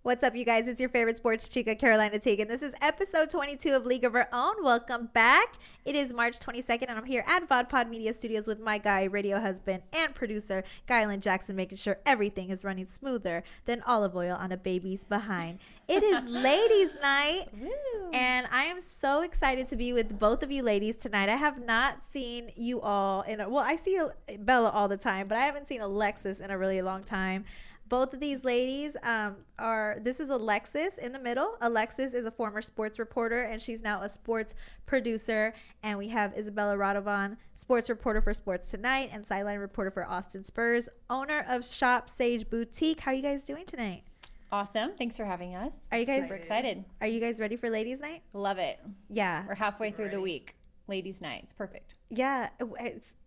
What's up, you guys? It's your favorite sports chica, Carolina Teagan. This is episode 22 of League of Our Own. Welcome back. It is March 22nd, and I'm here at VodPod Media Studios with my guy, radio husband, and producer, Guylan Jackson, making sure everything is running smoother than olive oil on a baby's behind. It is ladies' night, and I am so excited to be with both of you ladies tonight. I have not seen you all I see Bella all the time, but I haven't seen Alexis in a really long time. Both of these ladies this is Alexis in the middle. Alexis is a former sports reporter, and she's now a sports producer. And we have Isabella Radovan, sports reporter for Sports Tonight and sideline reporter for Austin Spurs, owner of Shop Sage Boutique. How are you guys doing tonight? Awesome. Thanks for having us. Are you guys super excited? Are you guys ready for ladies' night? Love it. Yeah. We're halfway through the week. Ladies' night. It's perfect. Yeah.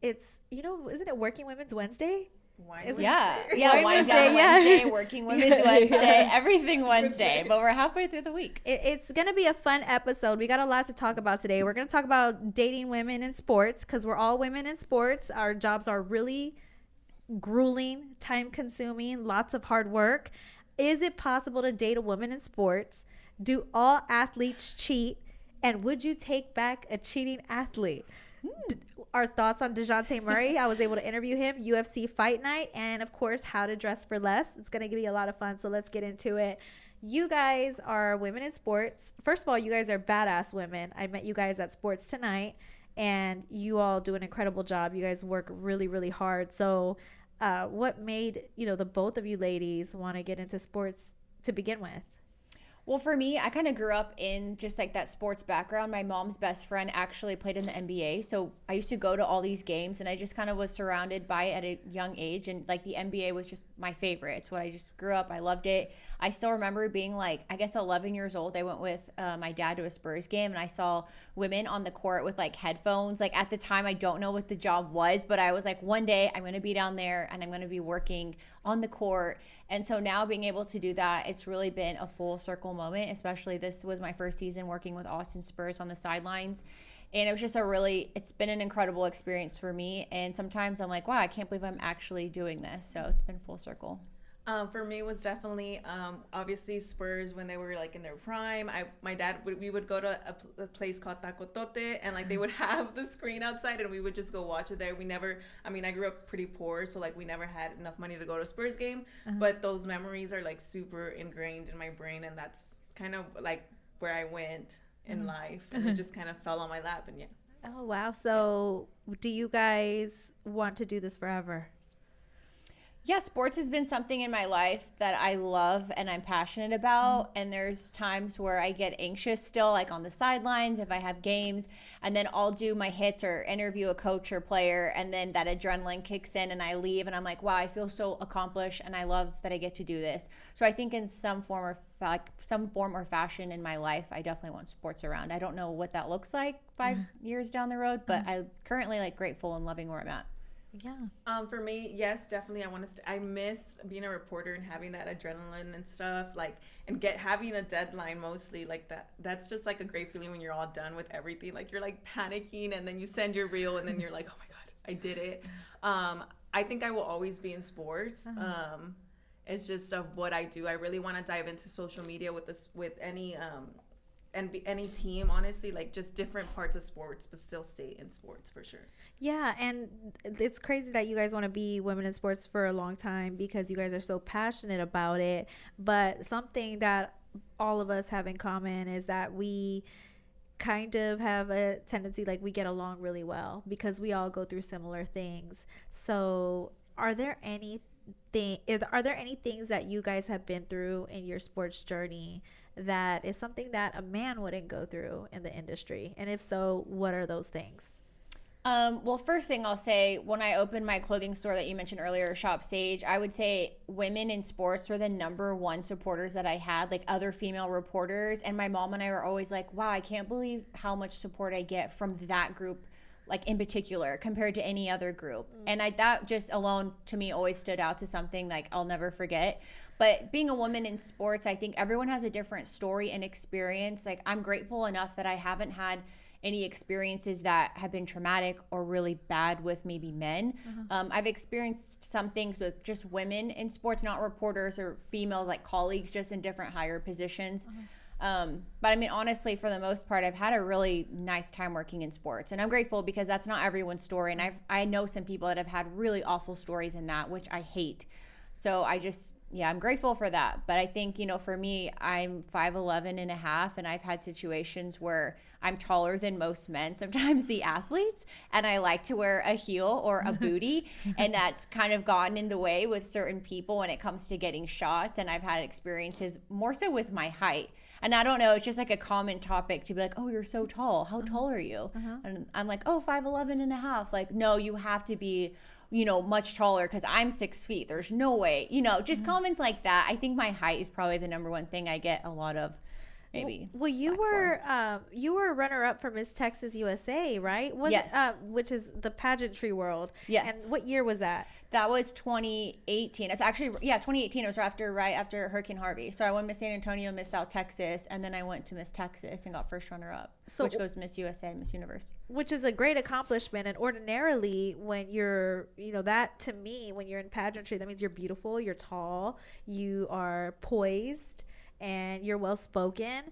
It's isn't it Working Women's Wednesday? Wine down Wednesday, Working Women's Wednesday, everything Wednesday, but we're halfway through the week. It's going to be a fun episode. We got a lot to talk about today. We're going to talk about dating women in sports because we're all women in sports. Our jobs are really grueling, time-consuming, lots of hard work. Is it possible to date a woman in sports? Do all athletes cheat? And would you take back a cheating athlete? Our thoughts on DeJounte Murray. I was able to interview him, UFC Fight Night, and of course, how to dress for less. It's going to be a lot of fun, so let's get into it. You guys are women in sports. First of all, you guys are badass women. I met you guys at Sports Tonight, and you all do an incredible job. You guys work really, really hard. So what made, the both of you ladies want to get into sports to begin with? Well, for me, I kind of grew up in just like that sports background. My mom's best friend actually played in the NBA. So I used to go to all these games and I just kind of was surrounded by it at a young age. And like the NBA was just my favorite. It's what I just grew up. I loved it. I still remember being like, I guess 11 years old. I went with my dad to a Spurs game and I saw women on the court with like headphones. Like at the time, I don't know what the job was, but I was like, one day I'm going to be down there and I'm going to be working on the court. And so now being able to do that, it's really been a full circle moment, especially this was my first season working with Austin Spurs on the sidelines. And it was just it's been an incredible experience for me. And sometimes I'm like, wow, I can't believe I'm actually doing this. So it's been full circle. For me, it was definitely obviously Spurs when they were like in their prime. My dad, we would go to a place called Tacotote, and like they would have the screen outside, and we would just go watch it there. I grew up pretty poor, so like we never had enough money to go to a Spurs game, but those memories are like super ingrained in my brain, and that's kind of like where I went in life, and it just kind of fell on my lap, and yeah. Oh, wow. So do you guys want to do this forever? Yeah, sports has been something in my life that I love and I'm passionate about. And there's times where I get anxious still, like on the sidelines, if I have games, and then I'll do my hits or interview a coach or player. And then that adrenaline kicks in and I leave and I'm like, wow, I feel so accomplished and I love that I get to do this. So I think in some form or fashion in my life, I definitely want sports around. I don't know what that looks like 5 years down the road, but I'm currently like grateful and loving where I'm at. Yeah. For me, yes, definitely. I missed being a reporter and having that adrenaline and stuff, like, and having a deadline mostly like that. That's just like a great feeling when you're all done with everything. Like you're like panicking and then you send your reel and then you're like, oh my God, I did it. I think I will always be in sports. It's just of what I do. I really want to dive into social media with any any team, honestly, like just different parts of sports, but still stay in sports for sure. Yeah, and it's crazy that you guys want to be women in sports for a long time because you guys are so passionate about it. But something that all of us have in common is that we kind of have a tendency, like we get along really well because we all go through similar things. So are there any things that you guys have been through in your sports journey that is something that a man wouldn't go through in the industry? And if so, what are those things? Well, first thing I'll say, when I opened my clothing store that you mentioned earlier, Shop Sage, I would say women in sports were the number one supporters that I had, like other female reporters. And my mom and I were always like, wow, I can't believe how much support I get from that group, like in particular, compared to any other group. And that just alone to me always stood out to something like I'll never forget. But being a woman in sports, I think everyone has a different story and experience. Like I'm grateful enough that I haven't had any experiences that have been traumatic or really bad with maybe men. I've experienced some things with just women in sports, not reporters or females, like colleagues, just in different higher positions. But I mean, honestly, for the most part, I've had a really nice time working in sports, and I'm grateful because that's not everyone's story. And I know some people that have had really awful stories in that, which I hate. So I'm grateful for that. But I think, for me, I'm 5'11" and a half, and I've had situations where I'm taller than most men, sometimes the athletes, and I like to wear a heel or a bootie, and that's kind of gotten in the way with certain people when it comes to getting shots. And I've had experiences more so with my height. And I don't know, it's just like a common topic to be like, oh, you're so tall. How tall are you? And I'm like, oh, 5'11" and a half. Like, no, you have to be, much taller because I'm 6 feet. There's no way, just comments like that. I think my height is probably the number one thing I get a lot of, maybe. Well, you were runner up for Miss Texas USA, right? Yes. Which is the pageantry world. Yes. And what year was that? That was 2018. It's actually, 2018. It was right after Hurricane Harvey. So I won Miss San Antonio, Miss South Texas, and then I went to Miss Texas and got first runner up, which goes Miss USA, Miss Universe. Which is a great accomplishment. And ordinarily, when you're, that to me, when you're in pageantry, that means you're beautiful, you're tall, you are poised, and you're well spoken.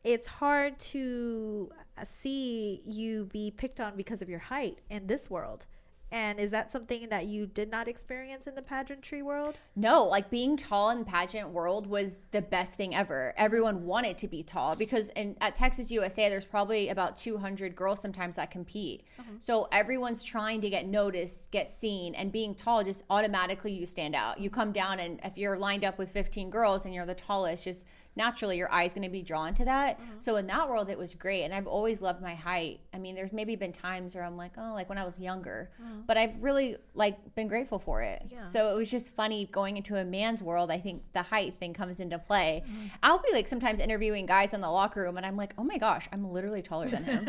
It's hard to see you be picked on because of your height in this world. And is that something that you did not experience in the pageantry world? No, like being tall in pageant world was the best thing ever. Everyone wanted to be tall because at Texas USA, there's probably about 200 girls sometimes that compete. So everyone's trying to get noticed, get seen, and being tall, just automatically you stand out. You come down, and if you're lined up with 15 girls and you're the tallest, just naturally your eye's going to be drawn to that. So in that world, it was great. And I've always loved my height. I mean, there's maybe been times where I'm like, oh, like when I was younger, but I've really been grateful for it. Yeah. So it was just funny going into a man's world. I think the height thing comes into play. I'll be sometimes interviewing guys in the locker room and I'm like, oh my gosh, I'm literally taller than him.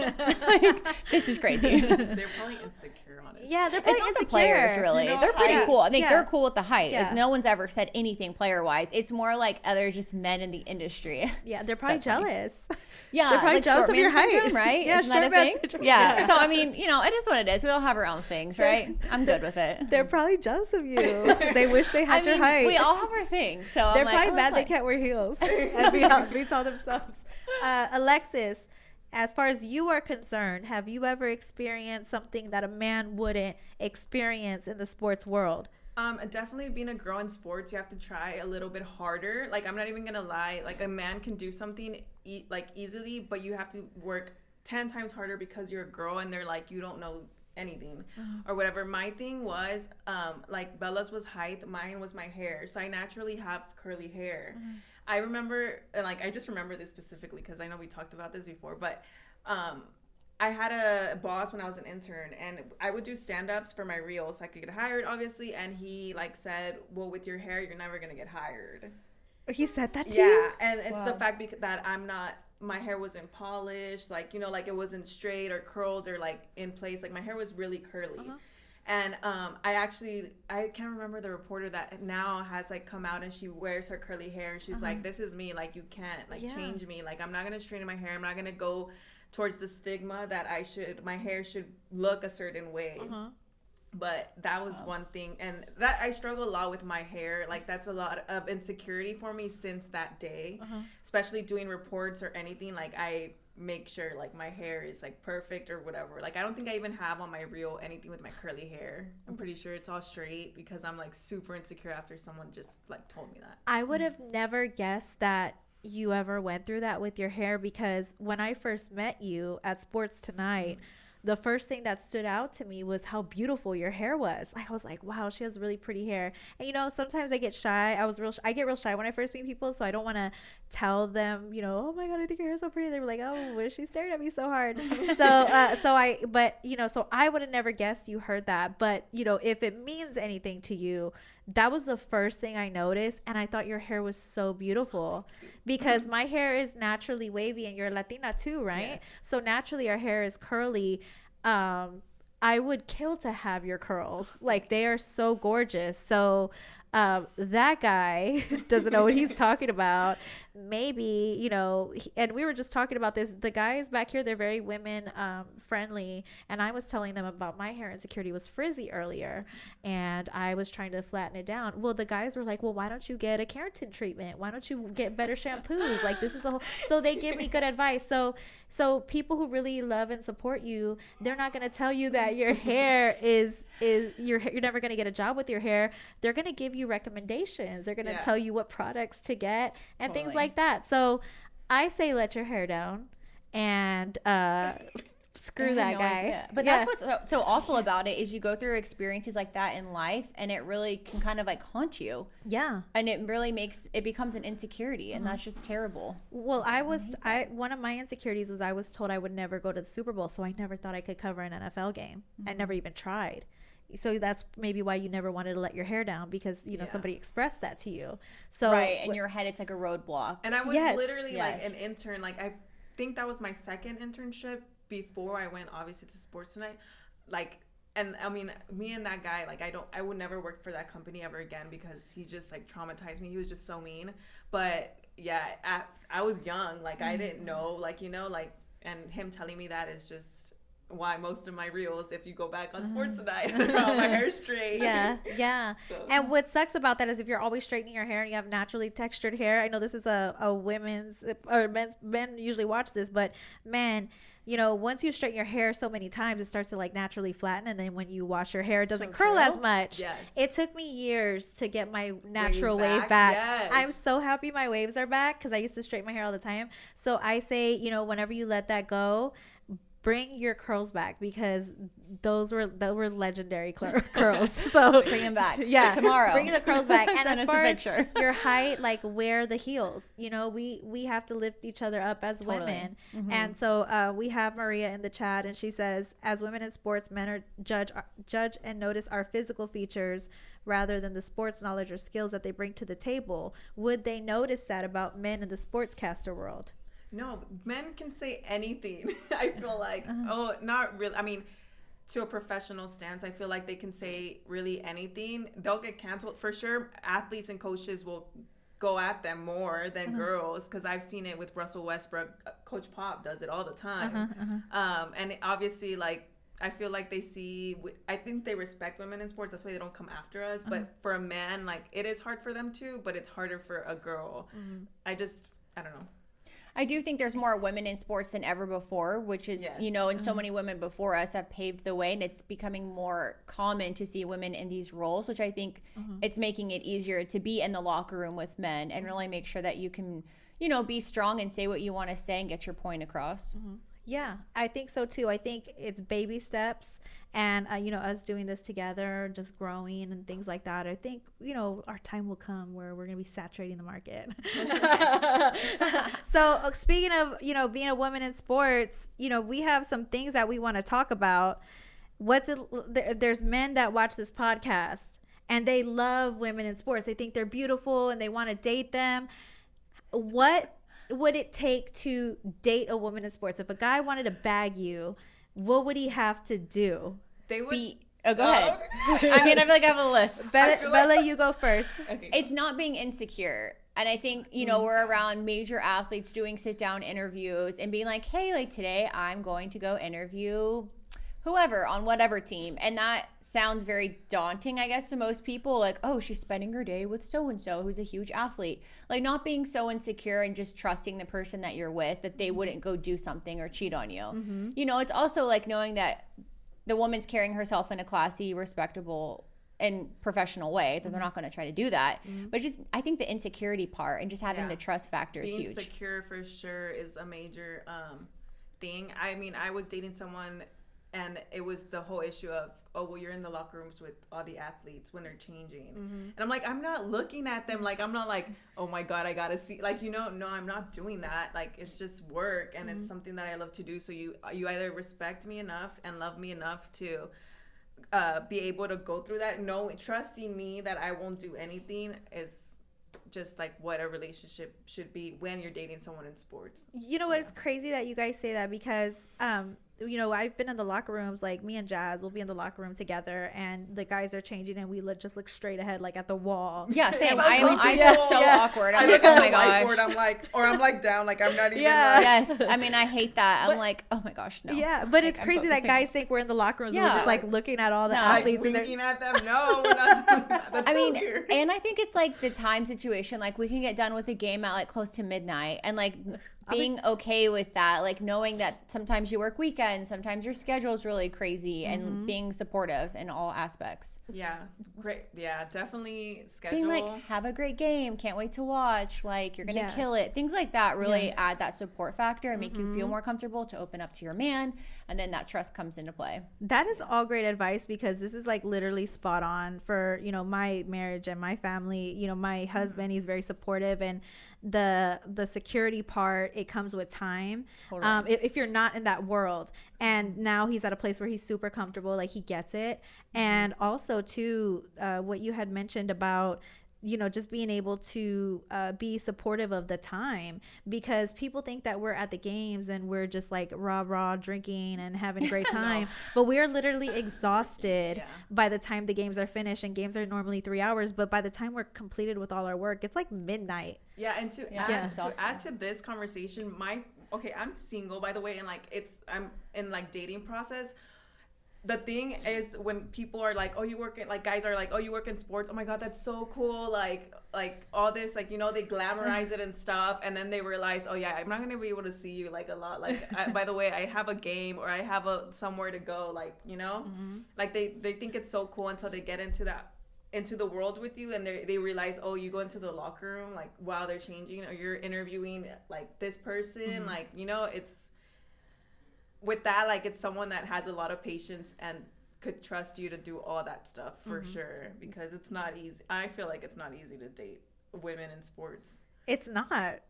This is crazy. They're probably insecure, honestly. Yeah, they're probably it's not insecure. the players, really. They're pretty cool. I think they're cool with the height. Yeah. No one's ever said anything player-wise. It's more like other just men in the industry. Yeah, they're probably jealous. Yeah, they're probably jealous of your height, syndrome, right? Yeah, Isn't that short a man thing? syndrome. Yeah. So I mean, it is what it is. We all have our own things, right? I'm good with it. They're probably jealous of you. They wish they had your height. We all have our things. So they're I'm probably mad they can't wear heels and be tall themselves. Alexis, as far as you are concerned, have you ever experienced something that a man wouldn't experience in the sports world? Definitely being a girl in sports, you have to try a little bit harder. Like, I'm not even gonna lie. Like, a man can do something easily, but you have to work 10 times harder because you're a girl and they're like, you don't know anything or whatever. My thing was, like Bella's was height, mine was my hair. So I naturally have curly hair. I remember, and I just remember this specifically because I know we talked about this before, but I had a boss when I was an intern, and I would do stand-ups for my reels so I could get hired, obviously. And he said, well, with your hair, you're never going to get hired. He said that to you? Yeah, and it's the fact that my hair wasn't polished, it wasn't straight or curled or in place. My hair was really curly. And I can't remember the reporter that now has come out and she wears her curly hair and she's like, this is me. You can't change me. I'm not going to straighten my hair. I'm not going to go towards the stigma that my hair should look a certain way. But that was one thing, and that I struggle a lot with my hair. That's a lot of insecurity for me since that day, especially doing reports or anything. I make sure my hair is perfect or whatever. I don't think I even have on my reel anything with my curly hair. I'm pretty sure it's all straight because I'm super insecure after someone just told me that. I would have never guessed that you ever went through that with your hair, because when I first met you at Sports Tonight, the first thing that stood out to me was how beautiful your hair was. I was like, wow, she has really pretty hair. And sometimes I get shy. I get real shy when I first meet people, so I don't want to tell them, oh my god, I think your hair's so pretty. They were like, oh, what is she staring at me so hard? So I would have never guessed you heard that. But if it means anything to you, that was the first thing I noticed, and I thought your hair was so beautiful because my hair is naturally wavy, and you're Latina too, right? Yes. So naturally our hair is curly. I would kill to have your curls. They are so gorgeous. So That guy doesn't know what he's talking about. Maybe, you know, and we were just talking about this. The guys back here, they're very women friendly. And I was telling them about my hair insecurity was frizzy earlier. And I was trying to flatten it down. Well, the guys were like, well, why don't you get a keratin treatment? Why don't you get better shampoos? Like, this is a whole. So they give me good advice. So people who really love and support you, they're not going to tell you that your hair is you're never going to get a job with your hair. They're going to give you recommendations. They're going to tell you what products to get and things like that. So I say let your hair down and screw that guy. Idea. But that's what's so awful about it is you go through experiences like that in life and it really can kind of like haunt you. Yeah. And it really becomes an insecurity and that's just terrible. Well, one of my insecurities was I was told I would never go to the Super Bowl, so I never thought I could cover an NFL game. I never even tried. So that's maybe why you never wanted to let your hair down, because you know somebody expressed that to you. So right, in your head it's like a roadblock. And I was literally like an intern. Like I think that was my second internship before I went obviously to Sports Tonight. Like, and I mean, me and that guy, like I would never work for that company ever again because he just like traumatized me. He was just so mean. But yeah, I was young. Like I didn't know. Like, you know, like, and him telling me that is just why most of my reels, if you go back on Sports Tonight, all my hair straight. Yeah. So. And what sucks about that is if you're always straightening your hair and you have naturally textured hair. I know this is a women's or men usually watch this, but man, you know, once you straighten your hair so many times, it starts to like naturally flatten, and then when you wash your hair, it doesn't curl as much. Yes. It took me years to get my natural wave back. Yes. I'm so happy my waves are back because I used to straighten my hair all the time. So I say, you know, whenever you let that go, bring your curls back, because those were legendary curls. So bring them back. Yeah, tomorrow. Bring the curls back. And as far as your height, like wear the heels. You know, we have to lift each other up as women. And so we have Maria in the chat, and she says, as women in sports, men are judge and notice our physical features rather than the sports knowledge or skills that they bring to the table. Would they notice that about men in the sportscaster world? No, men can say anything. I feel like, oh, not really. I mean, to a professional stance, I feel like they can say really anything. They'll get canceled for sure. Athletes and coaches will go at them more than girls, because I've seen it with Russell Westbrook. Coach Pop does it all the time. And obviously, like, I feel like I think they respect women in sports. That's why they don't come after us. But for a man, like, it is hard for them too, but it's harder for a girl. I don't know. I do think there's more women in sports than ever before, which is, you know, and so many women before us have paved the way, and it's becoming more common to see women in these roles, which I think it's making it easier to be in the locker room with men and really make sure that you can, you know, be strong and say what you want to say and get your point across. Yeah, I think so too. I think it's baby steps, and you know, us doing this together, just growing and things like that. I think, you know, our time will come where we're gonna be saturating the market. So speaking of, you know, being a woman in sports, you know, we have some things that we want to talk about. There's men that watch this podcast and they love women in sports. They think they're beautiful and they want to date them. What would it take to date a woman in sports? If a guy wanted to bag you, what would he have to do? They would go ahead. I mean, I feel like I have a list. Bella, you go first. Okay, it's not being insecure. And I think, you know, we're around major athletes doing sit-down interviews and being like, hey, like today I'm going to go interview whoever on whatever team. And that sounds very daunting, I guess, to most people. Like, oh, she's spending her day with so-and-so who's a huge athlete. Like, not being so insecure and just trusting the person that you're with that they wouldn't go do something or cheat on you. You know, it's also like knowing that the woman's carrying herself in a classy, respectable, and professional way, that they're not going to try to do that. But just, I think the insecurity part and just having the trust factor is huge. Being secure for sure is a major thing. I mean, I was dating someone and it was the whole issue of, oh, well, you're in the locker rooms with all the athletes when they're changing. And I'm like, I'm not looking at them. Like, I'm not like, oh my God, I got to see, like, you know, no, I'm not doing that. Like, it's just work and it's something that I love to do. So you either respect me enough and love me enough to be able to go through that. Trusting me that I won't do anything is just like what a relationship should be when you're dating someone in sports. You know what? It's crazy that you guys say that, because you know, I've been in the locker rooms, like me and Jazz will be in the locker room together, and the guys are changing, and we just look straight ahead, like at the wall. Yeah, same. It's I'm uncomfortable. so Yeah. awkward. I I'm look like, oh at my the whiteboard, gosh. I'm like, or I'm like down, like I'm not even. Yeah. Like, Yes. I mean, I hate that. I'm But- like, oh my gosh, no. Yeah, but Like, it's I'm crazy that focusing guys on- think we're in the locker rooms and we're Yeah. just like looking at all the No. like athletes. and they're- winking at them. No, we're not doing that. That's I so mean, weird. and I think it's like the time situation. Like we can get done with the game at like close to midnight, and like being okay with that, like knowing that sometimes you work weekends, sometimes your schedule's really crazy, and being supportive in all aspects. Yeah, great. Yeah, definitely schedule. Being like, have a great game, can't wait to watch, like you're gonna Yes. kill it. Things like that really add that support factor and make you feel more comfortable to open up to your man, and then that trust comes into play. That is all great advice, because this is like literally spot on for, you know, my marriage and my family. You know, my husband, he's very supportive, and the security part, it comes with time. Totally. If you're not in that world, and now he's at a place where he's super comfortable, like he gets it. And also too, what you had mentioned about, you know, just being able to be supportive of the time, because people think that we're at the games and we're just like rah drinking and having a great time, but we are literally exhausted Yeah. by the time the games are finished, and games are normally 3 hours, but by the time we're completed with all our work, it's like midnight. Yeah, and to Yeah, add, it's to exhausting. add to this conversation, I'm single, by the way, and like I'm in like dating process. The thing is, when people are like, oh, you work in, like guys are like, oh, you work in sports, oh my god, that's so cool, like all this, like, you know, they glamorize it and stuff, and then they realize, oh yeah, I'm not gonna be able to see you like a lot, like by the way, I have a game, or I have somewhere to go, like, you know, like they think it's so cool until they get into the world with you, and they realize, oh, you go into the locker room, like, wow, they're changing, or you're interviewing like this person, like, you know, it's with that, like, it's someone that has a lot of patience and could trust you to do all that stuff for sure, because it's not easy. I feel like it's not easy to date women in sports. It's not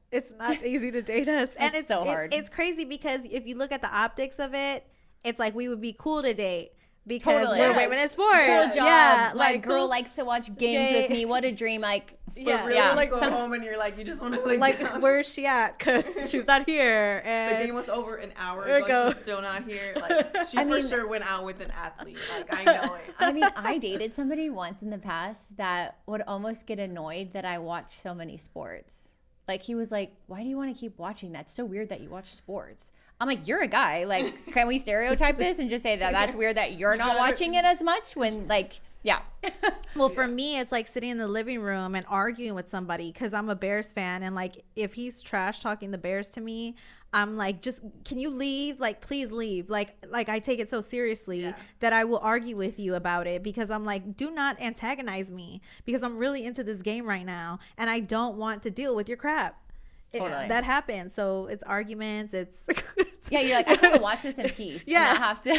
easy to date us, and It's so hard. It's crazy, because if you look at the optics of it, it's like we would be cool to date because Totally. we're Yes. women in sports. Cool job. Yeah, My like girl cool. likes to watch games with Yeah. me. What a dream. Like, But Yeah. really, Yeah. like, go Some- home and you're like, you just want to lay like down. where's she at? Because she's not here. The And game was over an hour There you ago. go. She's still not here. Like, she I for mean- sure went out with an athlete. Like, I know it. I mean, I dated somebody once in the past that would almost get annoyed that I watched so many sports. Like, he was like, why do you want to keep watching that? It's so weird that you watch sports. I'm like, you're a guy. Like, can we stereotype this and just say that that's weird that you're not watching it as much when, like, yeah. well, for me, it's like sitting in the living room and arguing with somebody, because I'm a Bears fan, and like if he's trash talking the Bears to me, I'm like, just can you leave? Like, please leave. Like I take it so seriously Yeah. that I will argue with you about it, because I'm like, do not antagonize me, because I'm really into this game right now, and I don't want to deal with your crap. Totally. That happens. So it's arguments. It's Yeah, you're like, I just want to watch this in peace. Yeah. And not have to.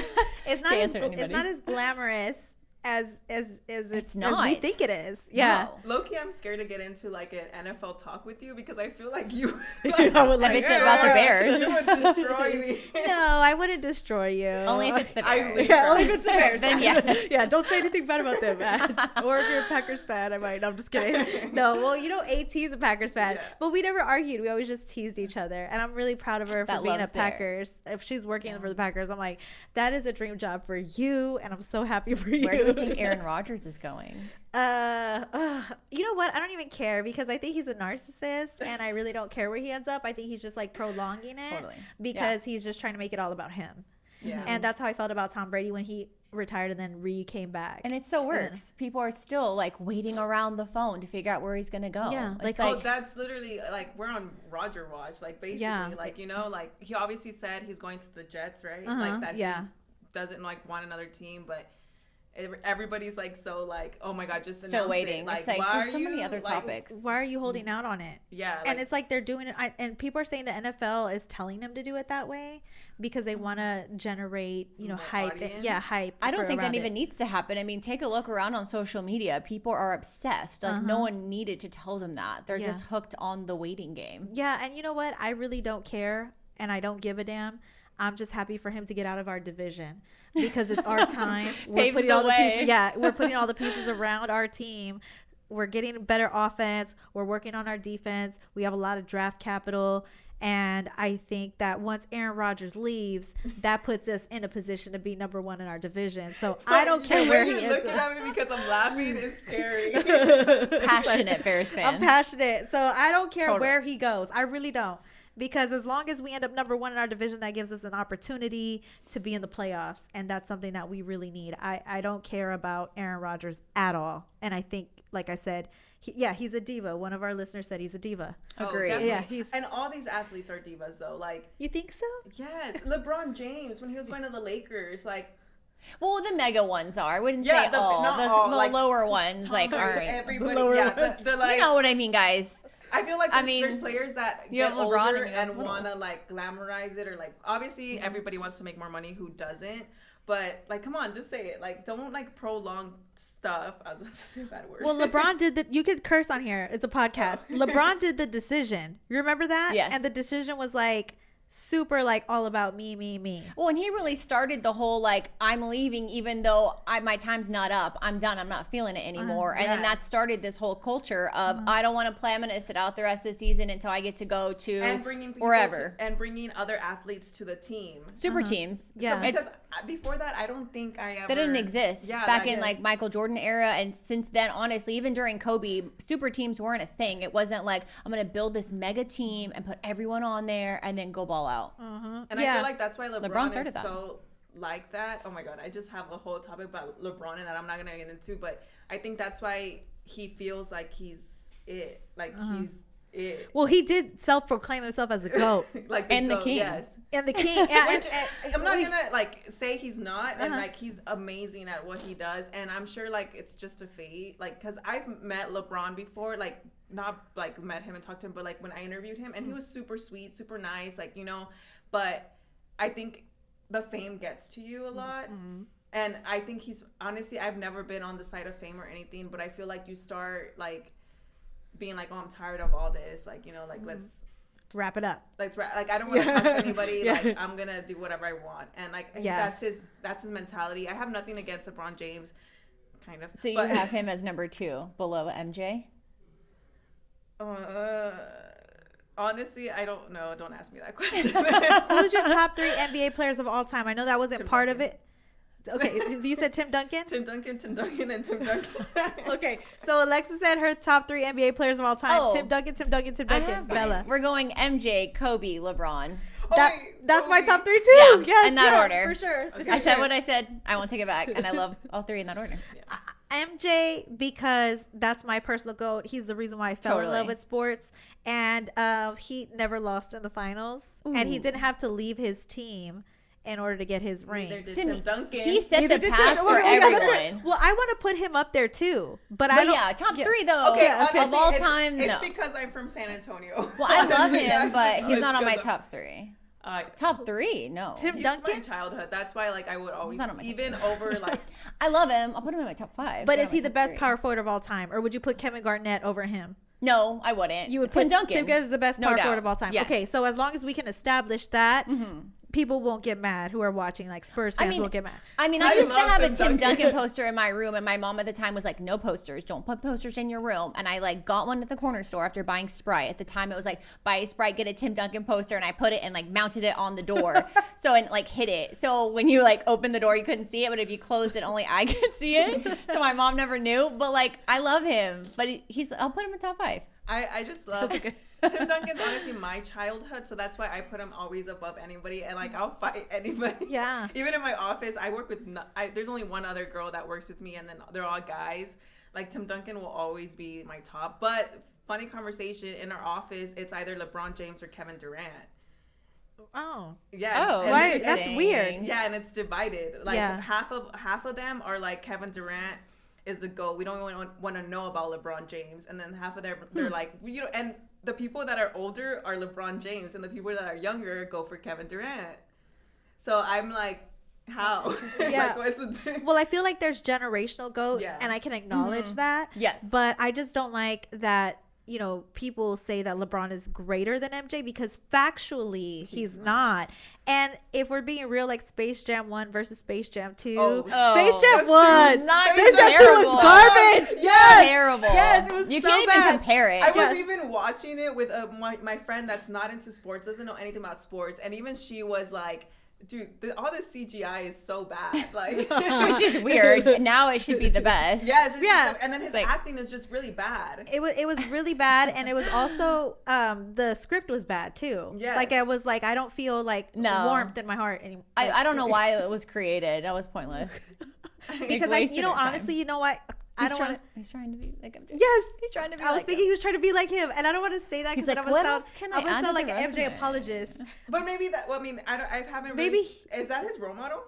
it's to not as answer anybody. it's not as glamorous as It's as we not. think it is. Yeah. No. Low-key, I'm scared to get into like an NFL talk with you, because I feel like you. I would like- If it's about the Bears. You would destroy me. No, I wouldn't destroy you. Only if it's the I Bears. leave. Yeah, only if it's the Bears. Then yes. Yeah, don't say anything bad about them, man. Or if you're a Packers fan, I might. No, I'm just kidding. No, well, you know, AT's a Packers fan, Yeah. but we never argued. We always just teased each other, and I'm really proud of her for That being a love's there. Packers. If she's working for the Packers, I'm like, that is a dream job for you, and I'm so happy for you. Where do you think Aaron Rodgers is going? You know what? I don't even care, because I think he's a narcissist, and I really don't care where he ends up. I think he's just like prolonging it Totally. because he's just trying to make it all about him. Yeah. And that's how I felt about Tom Brady when he retired and then came back. And it still works. People are still like waiting around the phone to figure out where he's gonna go. Yeah, It's like- Oh, that's literally like we're on Roger watch, like basically, Yeah. like, you know, like he obviously said he's going to the Jets, right? Uh-huh, Like that yeah. he doesn't like want another team, but everybody's like so like, oh my god, just Still announce waiting. It. Like, It's like, why there's are so many you, other like, topics. Why are you holding out on it? Yeah, And it's like they're doing it, and people are saying the NFL is telling them to do it that way because they want to generate, you know, More hype. audience? Yeah, hype. I don't think that around even it. needs to happen. I mean, take a look around on social media. People are obsessed. Like no Uh-huh. one needed to tell them that. They're Yeah. just hooked on the waiting game. Yeah, and you know what? I really don't care, and I don't give a damn. I'm just happy for him to get out of our division because it's our time. Paves the all the way. pieces. Yeah, we're putting all the pieces around our team. We're getting better offense. We're working on our defense. We have a lot of draft capital, And I think that once Aaron Rodgers leaves, that puts us in a position to be number one in our division. So I don't care where he You're is. looking at me because I'm laughing is scary. Passionate Bears fan. I'm passionate. So I don't care Totally. where he goes. I really don't. Because as long as we end up number one in our division, that gives us an opportunity to be in the playoffs. And that's something that we really need. I don't care about Aaron Rodgers at all. And I think, like I said, he's a diva. One of our listeners said he's a diva. Agreed. definitely. Yeah, and all these athletes are divas though. Like, You think so? yes, LeBron James when he was going to the Lakers, like Well, the mega ones are. I wouldn't Yeah, say the- all. not The, all, the like, lower ones like aren't. everybody. lower Yeah, ones. the like. You know what I mean, guys. I feel like I there's mean, players that you get have LeBron older and you have and littles. want to like glamorize it, or like obviously everybody wants to make more money. Who doesn't? But like, come on, just say it. Like, don't like prolong stuff. I was about to say a bad word. Well, LeBron did that. You could curse on here. It's a podcast. LeBron did the decision. You remember that? Yes. And the decision was like super like all about me. Well, and he really started the whole like I'm leaving even though my time's not up. I'm done. I'm not feeling it anymore. And then yeah. that started this whole culture of I don't want to play. I'm going to sit out the rest of the season until I get to go to and bringing people wherever. and bringing other athletes to the team. Super teams. Yeah. So It's because before that, I don't think I ever. that didn't exist Yeah, back that in did. like Michael Jordan era, and since then, honestly, even during Kobe, super teams weren't a thing. It wasn't like I'm gonna build this mega team and put everyone on there and then go ball out. And I feel like that's why LeBron started is that. so like that. Oh my God, I just have a whole topic about LeBron and that I'm not gonna get into, but I think that's why he feels like he's it. Like he's it. Well, he did self-proclaim himself as a GOAT Like And the GOAT, king. Yes. and the king. Yeah, Which, I'm not gonna like say he's not, and Uh-huh. like he's amazing at what he does, and I'm sure like it's just a fate, like because I've met LeBron before, like not like met him and talked to him, but like when I interviewed him, and he was super sweet, super nice, like but I think the fame gets to you a lot. And I think he's honestly, I've never been on the side of fame or anything, but I feel like you start like being like, oh, I'm tired of all this, like like wrap it up. like I don't want to punch anybody. Yeah. Like I'm gonna do whatever I want, and like Yeah. that's his mentality. I have nothing against LeBron James, kind of. So you but, have him as number 2 below MJ. honestly, I don't know. Don't ask me that question. Who's your top 3 NBA players of all time? I know that wasn't Tim part of Duncan. it. Okay, so you said Tim Duncan? Tim Duncan, and Tim Duncan. Okay, so Alexa said her top 3 NBA players of all time. Oh. Tim Duncan. Bella. We're going MJ, Kobe, LeBron. That's my Kobe. top 3 too. Yeah, Yes, in that yeah, order. for sure. Okay. For I said sure. what I said. I won't take it back, and I love all 3 in that order. MJ, because that's my personal goat. He's the reason why I fell in Totally. love with sports, and he never lost in the finals, and he Ooh. didn't have to leave his team in order to get his ring. Neither did Tim- Tim Duncan. He set Neither the did path Tim- for Oh, yeah, that's right. everyone. Well, I want to put him up there too, but I But don't. yeah, top yeah. 3 though. Okay, of honestly, all it's- time, it's no. because I'm from San Antonio. Well, I love him, Yeah, but he's it's not on my 'cause top 3. of- Top 3, no. Tim He's Duncan? my childhood. That's why, like, I would always, not on my top even over, like, I love him. I'll put him in my top 5. But not is he my the top best 3. power forward of all time, or would you put Kevin Garnett over him? No, I wouldn't. You would Tim put Duncan. Tim Duncan is the best No power doubt. forward of all time. Yes. Okay, so as long as we can establish that, people won't get mad who are watching. Like Spurs fans won't get mad. I mean, I I used to love have a Tim Tim Duncan. Duncan poster in my room, and my mom at the time was like, "No posters. Don't put posters in your room." And I like got one at the corner store after buying Sprite. At the time, it was like buy a Sprite, get a Tim Duncan poster, and I put it and like mounted it on the door, and like hid it. So when you like opened the door, you couldn't see it, but if you closed it, only I could see it. So my mom never knew. But like, I love him, but I'll put him in top 5. I just love Tim Duncan's honestly my childhood, so that's why I put him always above anybody, and like I'll fight anybody. Yeah. Even in my office, I work with. There's only one other girl that works with me, and then they're all guys. Like Tim Duncan will always be my top. But funny conversation in our office, it's either LeBron James or Kevin Durant. Oh, Yeah. Oh, and why? it's- That's weird. Yeah, and it's divided. Like Yeah. half of them are like Kevin Durant is the GOAT. We don't even want to know about LeBron James. And then half of them they're like and the people that are older are LeBron James, and the people that are younger go for Kevin Durant. So I'm like, how? Yeah. Like, what's the difference? well, I feel like there's generational goats, Yeah. and I can acknowledge that. Yes. But I just don't like that. people say that LeBron is greater than MJ because factually he's not. And if we're being real, like Space Jam 1 versus Space Jam 2, Space Jam 1, Space Jam 2 was garbage. Yes. Terrible. Yes, it was you so can't bad. even compare it. I was even watching it with my friend that's not into sports, doesn't know anything about sports, and even she was like, dude, all this CGI is so bad. Like, which is weird. Now it should be the best. Yeah, it's just, Yeah. and then his Like- acting is just really bad. It was really bad, and it was also the script was bad too. Yes. Like it was like I don't feel like No. warmth in my heart anymore. I don't know why it was created. That was pointless. Because wasted our time. honestly, you know what? I don't want to. He's trying to be like MJ. Yes, He's trying to be I was like thinking he was trying to be like him, and I don't want to say that He's because like, I'm what gonna else sound, can I'm I gonna add sound to like the an MJ resume? apologist. But maybe that. Well, I mean, I haven't. Maybe- Really, is that his role model?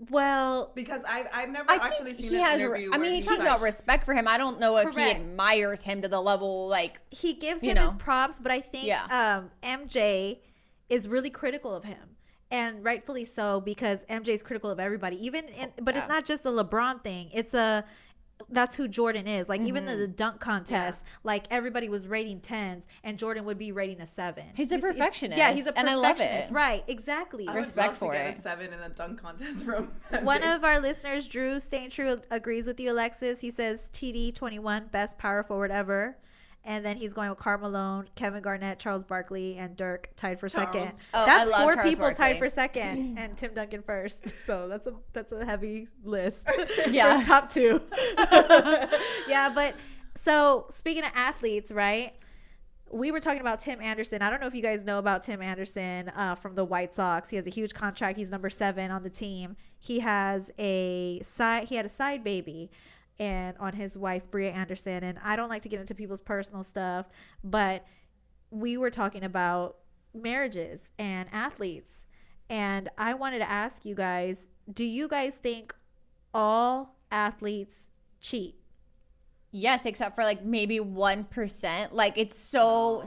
Well, Because I've never I actually think seen he an has. interview. I where mean, he he's talks like, about respect for him. I don't know if he Correct. admires him to the level like. he gives You him his know. props, but I think Yeah. MJ is really critical of him. And rightfully so, because MJ is critical of everybody. But it's Yeah. not just a LeBron thing. That's who Jordan is. Like even Mm-hmm. the dunk contest, like everybody was rating 10s, and Jordan would be rating a 7. He's a You see- perfectionist, Yeah, he's a and I love perfectionist. it. Right, exactly. I would Respect love to for get it. a 7 in a dunk contest from One MJ. of our listeners, Drew Staying True, agrees with you, Alexis. He says TD21, best power forward ever. And then he's going with Karl Malone, Kevin Garnett, Charles Barkley, and Dirk tied for Charles. second. Oh, That's I love 4 Charles people tied Barkley. for second, and Tim Duncan first. So that's a heavy list. Yeah. for top 2. Yeah, but so speaking of athletes, right? We were talking about Tim Anderson. I don't know if you guys know about Tim Anderson from the White Sox. He has a huge contract. He's number 7 on the team. He had a side baby and on his wife Bria Anderson, and I don't like to get into people's personal stuff, but we were talking about marriages and athletes, and I wanted to ask you guys, do you guys think all athletes cheat? Yes, except for like maybe 1%. Like it's so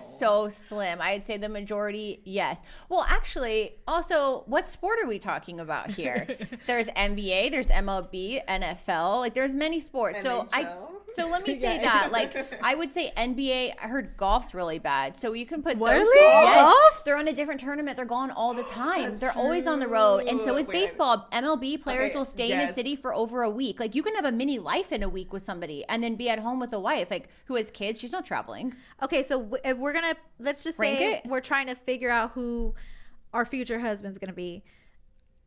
slim. I'd say the majority, yes. Well, actually, also, what sport are we talking about here? There's NBA, there's MLB, NFL. Like there's many sports. NHL? So let me say Yeah. that. Like I would say NBA. I heard golf's really bad. So you can put Really? those. Yes, Golf? they're on a different tournament. They're gone all the time. That's They're always on the road, and so is true. Wait, baseball. MLB players Okay, will stay in a yes. city for over a week. Like you can have a mini life in a week with somebody, and then be at home with a wife, like who has kids. She's not traveling. Okay, so if we're gonna, let's just Rank say it? we're trying to figure out who our future husband's gonna be.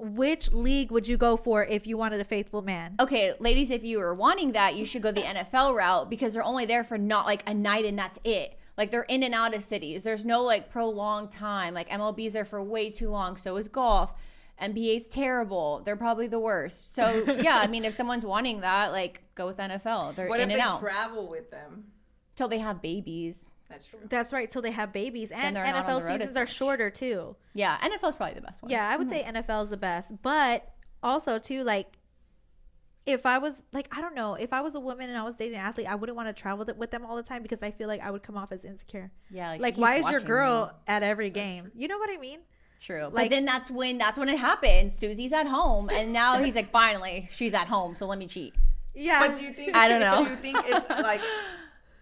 Which league would you go for if you wanted a faithful man? Okay, ladies, if you are wanting that, you should go the NFL route because they're only there for not like a night and that's it. Like they're in and out of cities. There's no like prolonged time. Like MLB's there for way too long. So is golf. NBA's terrible. They're probably the worst. So yeah, I mean, if someone's wanting that, like go with NFL. They're What in if and they out travel with them? till they have babies. That's true. That's right, till they have babies, and they're not on NFL the road seasons as are much. shorter too. Yeah, NFL's probably the best one. Yeah, I would say NFL is the best, but also too, like, if I was like, I don't know, if I was a woman and I was dating an athlete, I wouldn't want to travel with them all the time because I feel like I would come off as insecure. Yeah. Like, she why keeps is your watching girl me. at every game? You know what I mean? True. Like- But then that's when it happens. Susie's at home, and now he's like, finally, she's at home, so let me cheat. Yeah. But do you think? I don't know. Do you think it's like?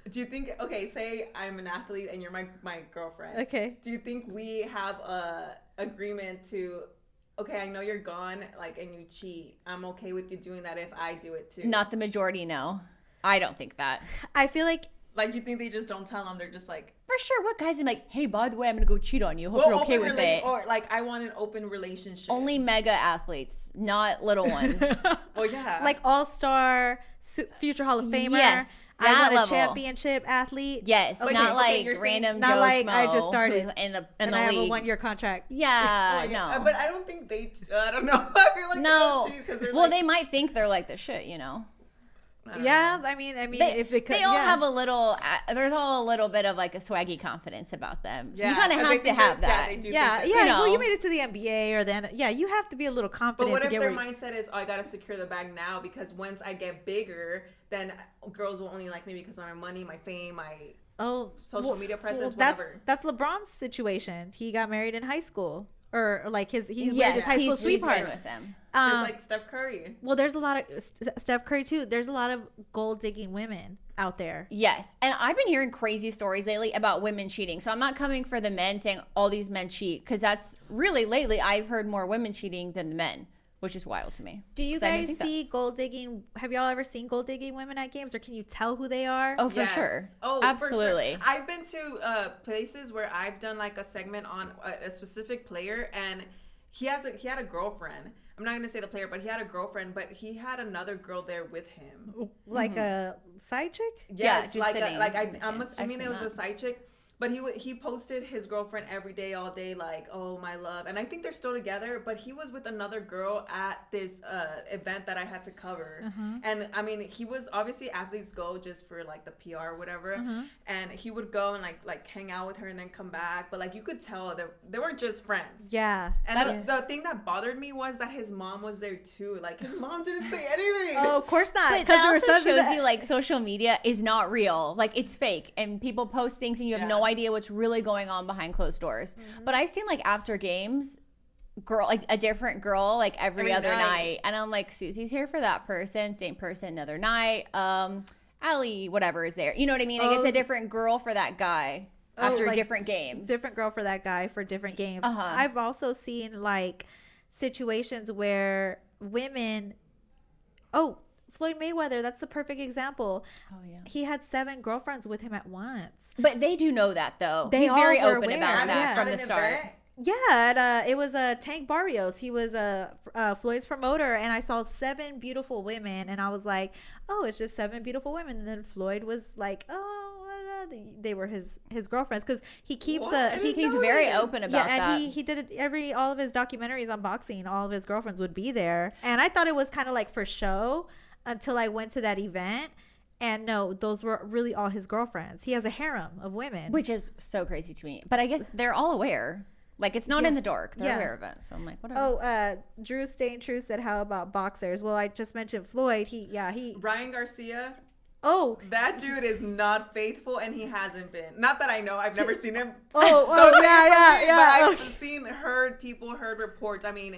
Do you think? Okay, say I'm an athlete and you're my girlfriend. Okay. Do you think we have a agreement to? Okay, I know you're gone, like, and you cheat. I'm okay with you doing that if I do it too. Not the majority, no. I don't think that. I feel like Like, you think they just don't tell them? They're just like, For sure. What guys are like, hey, by the way, I'm going to go cheat on you. Hope you're okay with it. Or like, I want an open relationship. Only mega athletes, not little ones. Oh yeah. like all-star, future Hall of Famer. Yes, I that want a level. championship athlete. Yes, Okay, not okay, like you're saying- random Not Joe like I Schmo just started who's in the and I have a league. 1-year contract. Yeah, Oh, yeah. no. But I don't think they. I don't know. I feel like no. they don't cheat 'cause they're Well, like, they might think they're like the shit, you know. I don't Yeah, know. I mean, They, if it could, they all yeah. have a little, there's all a little bit of like a swaggy confidence about them. So you kind of 'cause they have to think have yeah, that. they do Yeah, think yeah. that. know. Well, you made it to the NBA, or then you have to be a little But confident what to if get their where. mindset is, oh, I gotta secure the bag now because once I get bigger, then girls will only like me because of my money, my fame, my Oh, social media presence, that's whatever. that's LeBron's situation. He got married in high school, or like he married Yes, his high school he's been sweetheart. with them. Just like Steph Curry. Well, there's a lot of Steph Curry too. There's a lot of gold digging women out there. Yes. And I've been hearing crazy stories lately about women cheating. So I'm not coming for the men saying all these men cheat, because that's really lately I've heard more women cheating than the men, which is wild to me. Do you 'Cause I didn't guys think that. see gold digging? Have y'all ever seen gold digging women at games, or can you tell who they are? Oh, for Yes. sure. Oh, absolutely. For sure. I've been to places where I've done like a segment on a specific player, and he had a girlfriend. I'm not gonna say the player, but he had a girlfriend, but he had another girl there with him. Like a side chick? Yeah, Yes, just like sitting I'm in the assuming stands. it was I've a side chick. But he posted his girlfriend every day, all day, like, oh, my love. And I think they're still together, but he was with another girl at this event that I had to cover. And, I mean, he was, obviously, athletes go just for, like, the PR or whatever. And he would go and, like hang out with her and then come back. But, like, you could tell they weren't just friends. Yeah. And the thing that bothered me was that his mom was there, too. Like, his mom didn't say anything. Oh, of course not. But Because that we were also supposed to shows you like social media is not real. Like it's fake, and people post things, and you have no idea what's really going on behind closed doors. But I've seen like after games, like a different girl like every other night, and I'm like, Susie's here for that person, same person another night. Allie, whatever is there. You know what I mean? Like it's a different girl for that guy after like, different games. Different girl for that guy for different games. Uh-huh. I've also seen like situations where women. Oh, Floyd Mayweather, that's the perfect example. Oh yeah. He had 7 girlfriends with him at once. But they do know that though. They He's all very were open aware. about that Yeah. from At the an start. event, Yeah, it was Tank Barrios. He was Floyd's promoter, and I saw 7 beautiful women, and I was like, oh, it's just 7 beautiful women. And then Floyd was like, oh, they were his girlfriends, because he keeps What? I didn't He's know very this. open about yeah, that. and he did it all of his documentaries on boxing. All of his girlfriends would be there, and I thought it was kind of like for show until I went to that event. And no, those were really all his girlfriends. He has a harem of women. Which is so crazy to me. But I guess they're all aware. Like, it's not in the dark. They're aware of it. So I'm like, whatever. Oh, Drew Staying True said, how about boxers? Well, I just mentioned Floyd. Ryan Garcia, Oh, that dude is not faithful, and he hasn't been. Not that I know. I've never seen him. Oh, Don't take yeah, it from yeah, me, yeah. But I've seen, heard reports. I mean,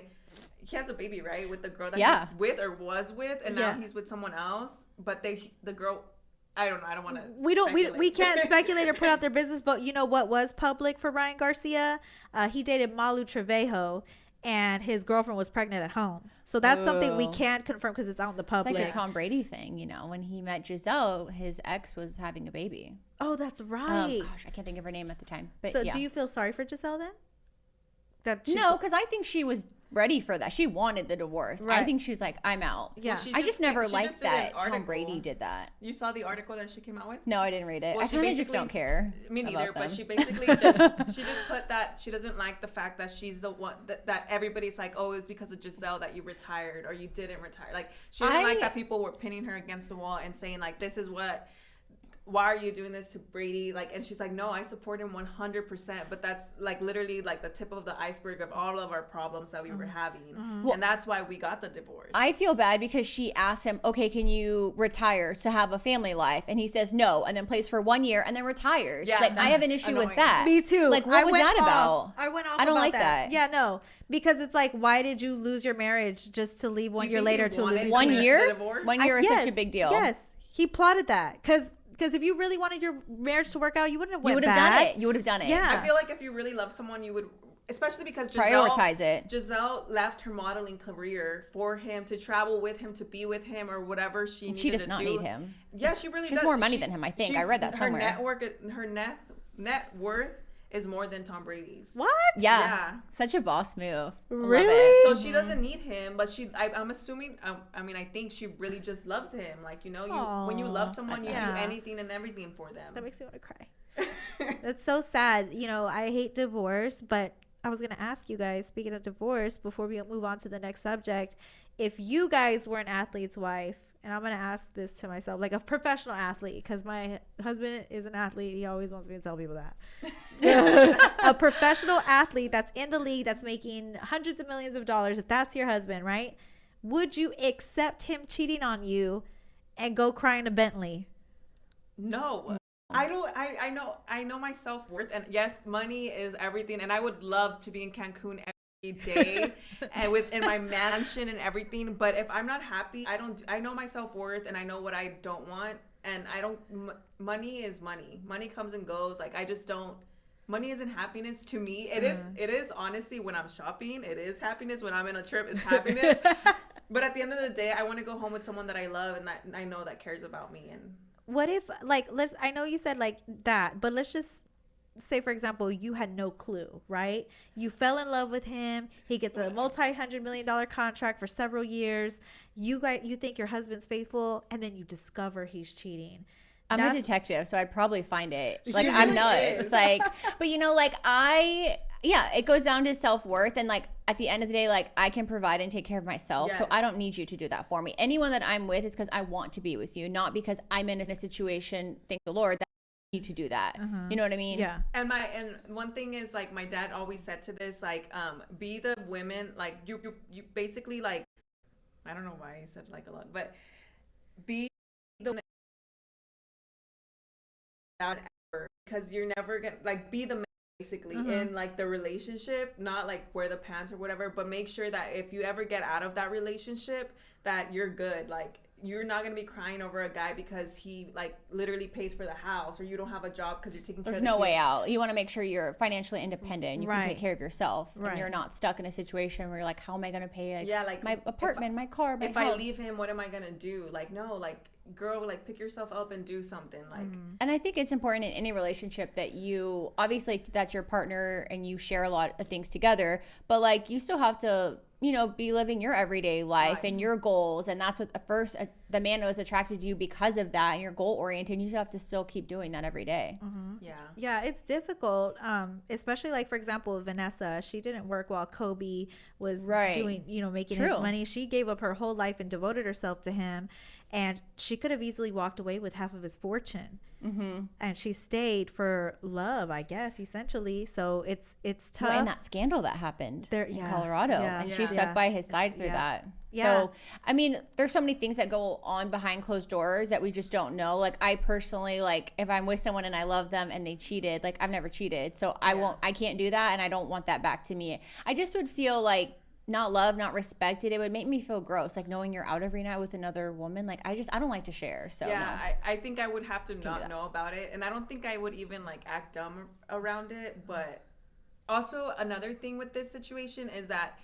he has a baby, right, with the girl that Yeah. he's with or was with, and Yeah. now he's with someone else. But the girl, I don't know. I don't want to. we can't speculate or put out their business, but you know what was public for Ryan Garcia? He dated Malu Trevejo, and his girlfriend was pregnant at home. So that's something we Ooh. can't confirm because it's out in the It's public. like a Tom Brady thing, you know. When he met Giselle, his ex was having a baby. Oh, that's right. Gosh, I can't think of her name at the time. But So yeah. do you feel sorry for Giselle then? That she- No, because I think she was ready for that. She wanted the divorce. I Right. think she was like, I'm out. Yeah. She I just never she liked just did an that Tom article. Brady did that. You saw the article that she came out with? No, I didn't read it. Well, I she kind of just basically- don't care. Me neither, about but them. she basically she just put that she doesn't like the fact that she's the one that everybody's like, oh, it's because of Giselle that you retired or you didn't retire. Like she didn't like that people were pinning her against the wall and saying like, this is why are you doing this to Brady? Like, and she's like, no, I support him 100%. But that's like literally like the tip of the iceberg of all of our problems that we were having, and that's why we got the divorce. I feel bad because she asked him, okay, can you retire to have a family life? And he says no, and then plays for 1 year and then retires. Yeah, Like, I have an that's issue with annoying. that. Me too. Like, what I was went that off. about? I went off. I don't about like that. Yeah, no, because it's like, why did you lose your marriage just to leave Do 1 you year think later he to wanted lose to 1 get the year? divorce? 1 year is such a Yes, big deal. Yes, he plotted that because if you really wanted your marriage to work out, you wouldn't have You went would have done back. it. You would have done it. Yeah. I feel like if you really love someone, you would, especially because Giselle, Prioritize it. Giselle left her modeling career for him to travel with him, to be with him, or whatever she needed She does to not do. need him. Yeah, she really She has does. more money than him, I think. I read that somewhere. Her net worth is more than Tom Brady's. What? Yeah. Yeah. Such a boss move. I love Really? it. So she doesn't need him, but I'm assuming. I mean, I think she really just loves him. Like, you know, when you love someone, you That's do nice. anything and everything for them. That makes me want to cry. That's so sad. You know, I hate divorce, but I was going to ask you guys, speaking of divorce, before we move on to the next subject, if you guys were an athlete's wife, and I'm going to ask this to myself, like a professional athlete, because my husband is an athlete. He always wants me to tell people that. A professional athlete that's in the league, that's making hundreds of millions of dollars, if that's your husband, right? Would you accept him cheating on you and go cry in a Bentley? No. I don't. I know my self-worth, and yes, money is everything, and I would love to be in Cancun every day and in my mansion and everything. But if I'm not happy, I know my self-worth, and I know what I don't want. And I don't. Money is money. Money comes and goes. Like I just don't. Money isn't happiness to me. It is. It is honestly when I'm shopping. It is happiness when I'm in a trip. It's happiness. But at the end of the day, I want to go home with someone that I love and that I know that cares about me. And What if, like, I know you said like that, but let's just say, for example, you had no clue, right? You fell in love with him. He gets a multi-$100 million contract for several years. You think your husband's faithful, and then you discover he's cheating. I'm a detective, so I'd probably find it. Like, I'm nuts. Like, but you know, like it goes down to self-worth. And like at the end of the day, like I can provide and take care of myself. Yes. So I don't need you to do that for me. Anyone that I'm with is because I want to be with you, not because I'm in a situation, thank the Lord, that I need to do that. You know what I mean? Yeah. And one thing is like my dad always said to this, like, be the women, like you basically like, I don't know why he said like a lot, but be the because you're never gonna like be the man basically in like the relationship, not like wear the pants or whatever, but make sure that if you ever get out of that relationship that you're good. Like you're not gonna be crying over a guy because he like literally pays for the house, or you don't have a job because you're taking care of There's the no way kids. out. You want to make sure you're financially independent. You can take care of yourself. Right. And you're not stuck in a situation where you're like, how am I going to pay like my apartment, my car, my if house? I leave him, what am I gonna do? Like no, like girl, like pick yourself up and do something. Like And I think it's important in any relationship that you, obviously that's your partner and you share a lot of things together, but like you still have to, you know, be living your everyday life and your goals. And that's what the man was attracted to you because of that, and you're goal oriented. You have to still keep doing that every day. Yeah, it's difficult. Especially like, for example, Vanessa, she didn't work while Kobe was doing, you know, making his money. She gave up her whole life and devoted herself to him. And she could have easily walked away with half of his fortune. And she stayed for love, I guess, essentially. So it's tough. Well, and that scandal that happened in Colorado. Yeah. And she stuck by his side through that. Yeah. So, I mean, there's so many things that go on behind closed doors that we just don't know. Like, I personally, like, if I'm with someone and I love them and they cheated, like, I've never cheated. So I can't do that. And I don't want that back to me. I just would feel like not loved, not respected. It would make me feel gross. Like knowing you're out every night with another woman. Like, I don't like to share. So, yeah, no. I think I would have to not know about it. And I don't think I would even like act dumb around it. But also another thing with this situation is that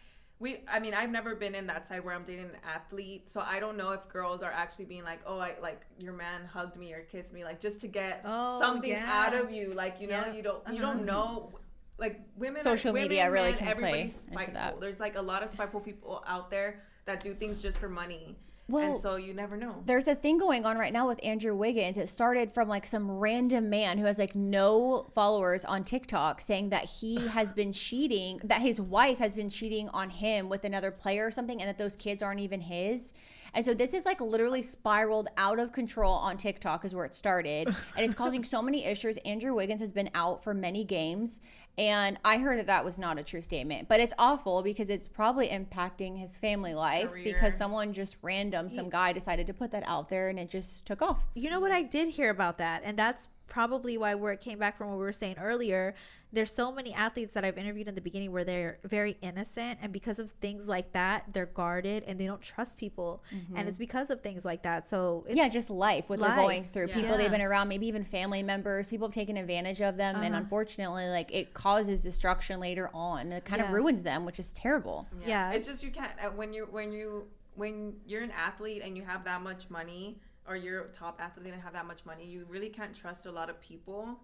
I've never been in that side where I'm dating an athlete, so I don't know if girls are actually being like, oh, I like your man hugged me or kissed me, like just to get something out of you, like you know, you don't know, like social media really can everybody's play spiteful. into that. There's like a lot of spiteful people out there that do things just for money. Well, and so you never know. There's a thing going on right now with Andrew Wiggins. It started from like some random man who has like no followers on TikTok saying that he has been cheating, that his wife has been cheating on him with another player or something, and that those kids aren't even his. And so this is like literally spiraled out of control on TikTok is where it started. And it's causing so many issues. Andrew Wiggins has been out for many games. And I heard that was not a true statement. But it's awful because it's probably impacting his family life because someone just some guy decided to put that out there and it just took off. You know what? I did hear about that. And that's probably where it came back from what we were saying earlier. There's so many athletes that I've interviewed in the beginning where they're very innocent, and because of things like that, they're guarded and they don't trust people. And it's because of things like that. So it's just life, what they're going through. People they've been around, maybe even family members, people have taken advantage of them, and unfortunately, like, it causes destruction later on. It kind of ruins them, which is terrible. Yeah, it's just you can't when you're an athlete and you have that much money, or you're a top athlete and have that much money, you really can't trust a lot of people.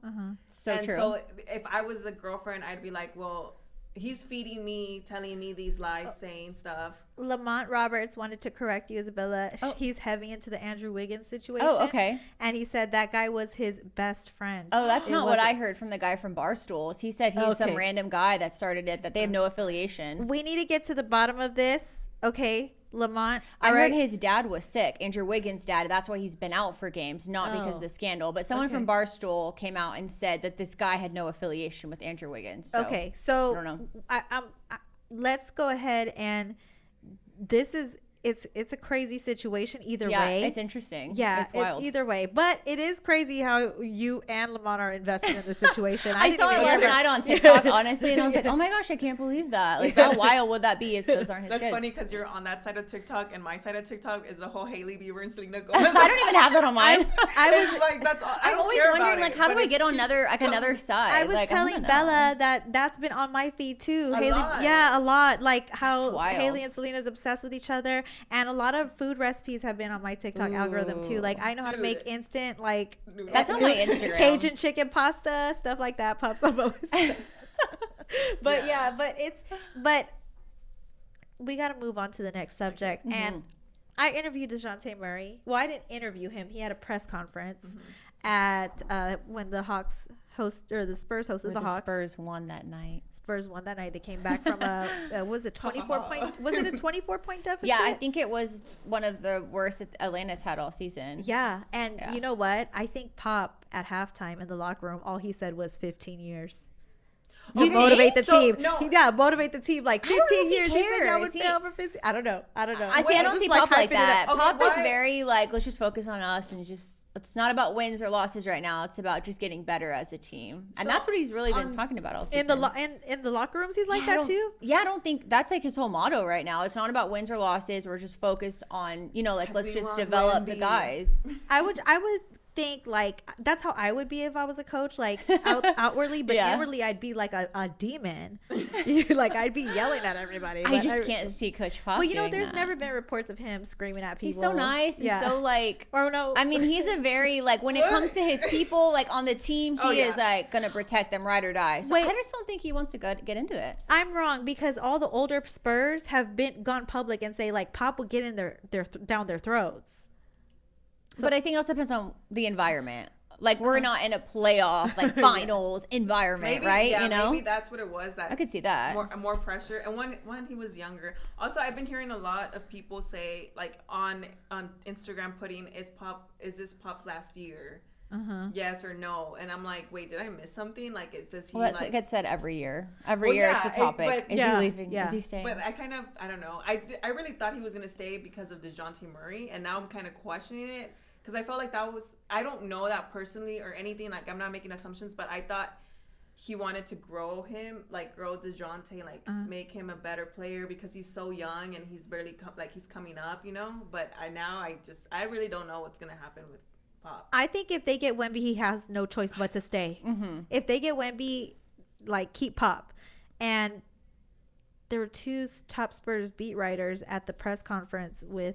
So true. So if I was a girlfriend, I'd be like, well, he's feeding me, telling me these lies, saying stuff. Lamont Roberts wanted to correct you, Isabella. He's heavy into the Andrew Wiggins situation. Oh, okay. And he said that guy was his best friend. Oh, that's not what I heard from the guy from Barstools. He said he's some random guy that started it, that they have no affiliation. We need to get to the bottom of this. Okay, Lamont. I heard his dad was sick, Andrew Wiggins' dad. That's why he's been out for games, not because of the scandal. But someone from Barstool came out and said that this guy had no affiliation with Andrew Wiggins. So, so I don't know. Let's go ahead and this is it's a crazy situation either Yeah, way. it's interesting. Yeah, it's wild. either way. But it is crazy how you and Lamont are invested in the situation. I didn't saw it even last hear night on TikTok, honestly, and I was like, oh my gosh, I can't believe that. Like, how wild would that be if those aren't his That's kids? funny because you're on that side of TikTok, and my side of TikTok is the whole Hailey Bieber and Selena Gomez. I don't even have that on mine. I It's was like that's all. I I'm don't always care wondering, about like, it, how do but I it get on keeps another side? I was like, telling wanna know. Bella that's been on my feed too. A Haley, lot. yeah, a lot. Like how That's wild. Haley and Selena's obsessed with each other, and a lot of food recipes have been on my TikTok algorithm too. Like I know how to Dude. make instant like That's on my Instagram. Cajun chicken pasta, stuff like that pops up. But but we got to move on to the next subject. And I interviewed DeJounte Murray. Well, I didn't interview him. He had a press conference at when the Hawks the Spurs hosted the Hawks. Spurs won that night. Spurs won that night. They came back from was it 24 point? Was it a 24-point deficit? Yeah, I think it was one of the worst that Atlanta's had all season. Yeah, and Yeah. you know what? I think Pop at halftime in the locker room, all he said was 15 years. Do you To motivate think? the So, team. no. Yeah, motivate the team. Like I don't know 15 if he years. He said y'all would cares. fail for 15. I don't know. I Wait, see. I don't just see like Pop like hyping it up. that. Okay, Pop is why- very like, let's just focus on us and just. It's not about wins or losses right now. It's about just getting better as a team, and So, that's what he's really been talking about all season. in the locker rooms, he's like I that don't- too. Yeah, I don't think that's like his whole motto right now. It's not about wins or losses. We're just focused on, like, 'Cause let's we just want develop the Wemby. guys. I would think like that's how I would be if I was a coach, like outwardly, but Yeah. inwardly I'd be like a demon. Like I'd be yelling at everybody. I But just can't see Coach Pop. Well, you know, doing there's that. never been reports of him screaming at people. He's so nice and so like. Or no. I mean, he's a very like when it comes to his people, like on the team, he Oh, yeah. is like gonna protect them right or die. So Wait. I just don't think he wants to get into it. I'm wrong because all the older Spurs have gone public and say like Pop will get in down their throats. But I think it also depends on the environment. Like we're not in a playoff like finals environment, Maybe, right? Yeah, you know, maybe that's what it was. That I could see that. more pressure, and when he was younger. Also, I've been hearing a lot of people say like on Instagram putting is this Pop's last year? Yes or no? And I'm like, wait, did I miss something? Like, does he? Well, that's like, gets said every year. Every Well, year yeah, it's the topic. but- Is Yeah, he leaving? yeah. Is he staying? But I don't know. I really thought he was gonna stay because of DeJounte Murray, and now I'm kind of questioning it because I felt like I don't know that personally or anything. Like I'm not making assumptions, but I thought he wanted to grow DeJounte, like make him a better player because he's so young and he's barely he's coming up, But I really don't know what's gonna happen with Pop. I think if they get Wemby, he has no choice but to stay. If they get Wemby, like keep Pop. And there were two top Spurs beat writers at the press conference where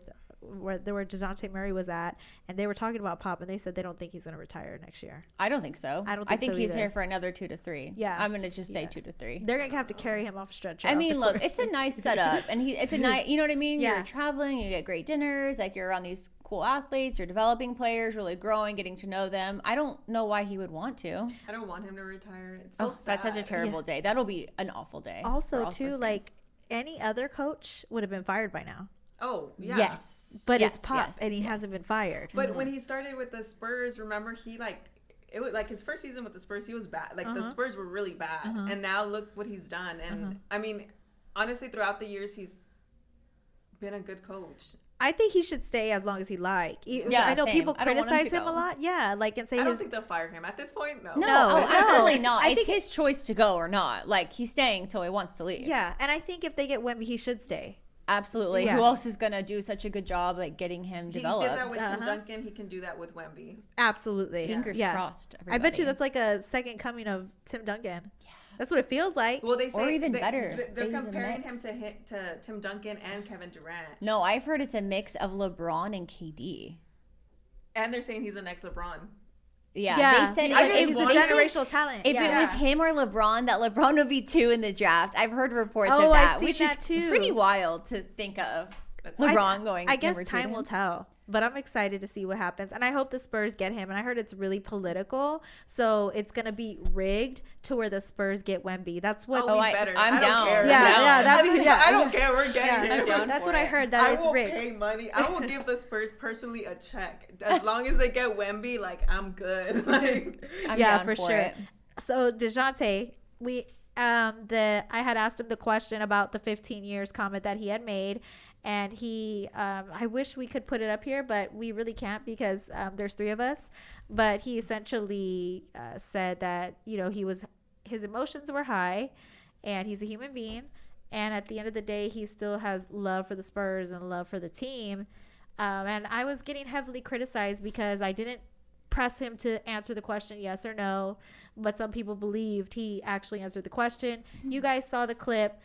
DeJounte Murray was at, and they were talking about Pop, and they said they don't think he's going to retire next year. I don't think so. I don't I think think so he's either. here for another 2 to 3. Yeah. I'm gonna just say Yeah. 2 to 3. They're going to have to carry him off stretcher. I off mean, the look, court. it's a nice setup, and it's a nice. You know what I mean? Yeah. You're traveling, you get great dinners, like you're around these cool athletes, you're developing players, really growing, getting to know them. I don't know why he would want to. I don't want him to retire. It's so sad. That's such a terrible day. That'll be an awful day. for Also, all too, Spurs like fans. any other coach would have been fired by now. Oh yeah. Yes, But yes, it's Pop, yes, and he yes. hasn't been fired. But when he started with the Spurs, remember it was like his first season with the Spurs, he was bad. Like the Spurs were really bad, and now look what he's done. And I mean, honestly, throughout the years, he's been a good coach. I think he should stay as long as he like. Yeah, I know same. people I don't want him criticize to him a go. lot. Yeah, like and say I don't his. think they'll fire him at this point. No. No, No, oh, no. absolutely not. I It's think- his choice to go or not. Like he's staying until he wants to leave. Yeah, and I think if they get Wemby, he should stay. Absolutely. Yeah. Who else is gonna do such a good job at getting him He developed? did that with Tim Uh-huh. Duncan. He can do that with Wemby. Absolutely. Fingers yeah. crossed. I bet you everybody. that's like a second coming of Tim Duncan. Yeah. That's what it feels like. Well, they say Or even better. They're He's a comparing him mix. to Tim Duncan and Kevin Durant, No, I've heard it's a mix of LeBron and KD. and they're saying he's the next LeBron. Yeah, they said I he's just a want to- generational talent. if yeah. it was him or LeBron, that LeBron would be 2 in the draft. I've heard reports Oh, of that, I've seen which that is too. pretty wild to think of. That's LeBron going. I guess number 2 time to will him. tell. But I'm excited to see what happens. And I hope the Spurs get him. And I heard it's really political. So it's going to be rigged to where the Spurs get Wemby. That's what. Oh, we I- better. I'm I don't down. care. Yeah, I'm down. yeah, that'd At be- this yeah, point, I don't yeah. care. We're getting Yeah, him. I'm down that's for what I it. heard, that I it's will rigged. pay money. I will give the Spurs personally a check as long as they get Wemby. Like I'm good. Like I'm Yeah, down for sure. it. So DeJounte, I had asked him the question about the 15 years comment that he had made, and he I wish we could put it up here, but we really can't because there's 3 of us. But he essentially said that, you know, his emotions were high, and he's a human being, and at the end of the day, he still has love for the Spurs and love for the team. And I was getting heavily criticized because I didn't press him to answer the question yes or no, but some people believed he actually answered the question. You guys saw the clip.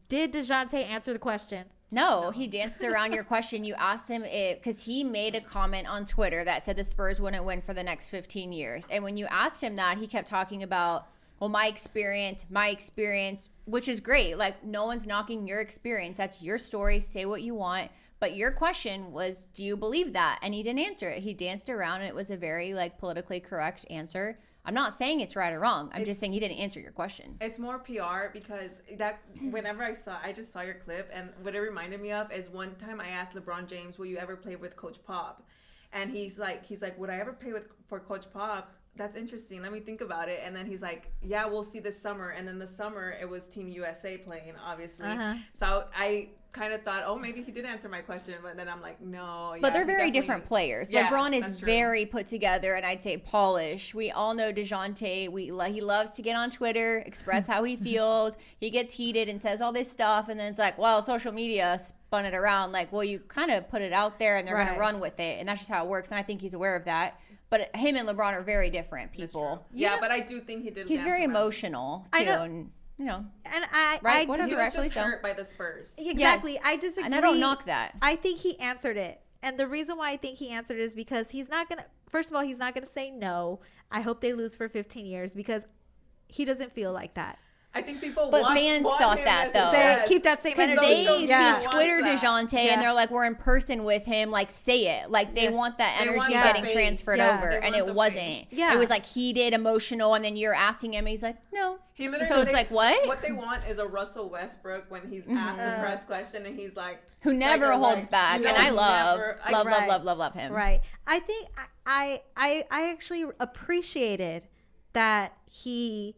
Did DeJounte answer the question? No, he danced around your question. You asked him if, because he made a comment on Twitter that said the Spurs wouldn't win for the next 15 years. And when you asked him that, he kept talking about, well, my experience, which is great. Like, no one's knocking your experience. That's your story. Say what you want. But your question was, do you believe that? And he didn't answer it. He danced around, and it was a very, like, politically correct answer. I'm not saying it's right or wrong. I'm just saying he didn't answer your question. It's more PR because that whenever I just saw your clip, and what it reminded me of is one time I asked LeBron James, will you ever play with Coach Pop? And he's like, would I ever play for Coach Pop? That's interesting. Let me think about it. And then he's like, yeah, we'll see this summer. And then the summer, it was Team USA playing, obviously. So I kind of thought, oh, maybe he did answer my question. But then I'm like, no. But they're very different players. Yeah, LeBron is very put together and I'd say polished. We all know DeJounte. He loves to get on Twitter, express how he feels. He gets heated and says all this stuff. And then it's like, well, social media spun it around. Like, well, you kind of put it out there and they're going to run with it. And that's just how it works. And I think he's aware of that. But him and LeBron are very different people. Yeah, but I do think he did. He's very emotional too, I know. And you know. And right? What he is was actually just hurt by the Spurs. Exactly. Yes. I disagree. And I don't knock that. I think he answered it. And the reason why I think he answered it is because he's not going to, first of all, he's not going to say no. I hope they lose for 15 years because he doesn't feel like that. I think people fans thought that, though. Keep that same energy. They see Twitter DeJounte and they're like, we're in person with him. Like, say it. Like, they want that energy getting transferred over. And it wasn't. It was like heated, emotional. And then you're asking him. And he's like, no. He literally, so it's like, what? What they want is a Russell Westbrook when he's asked a press question and he's like, who never holds back. And I love him. Right. I think I actually appreciated that he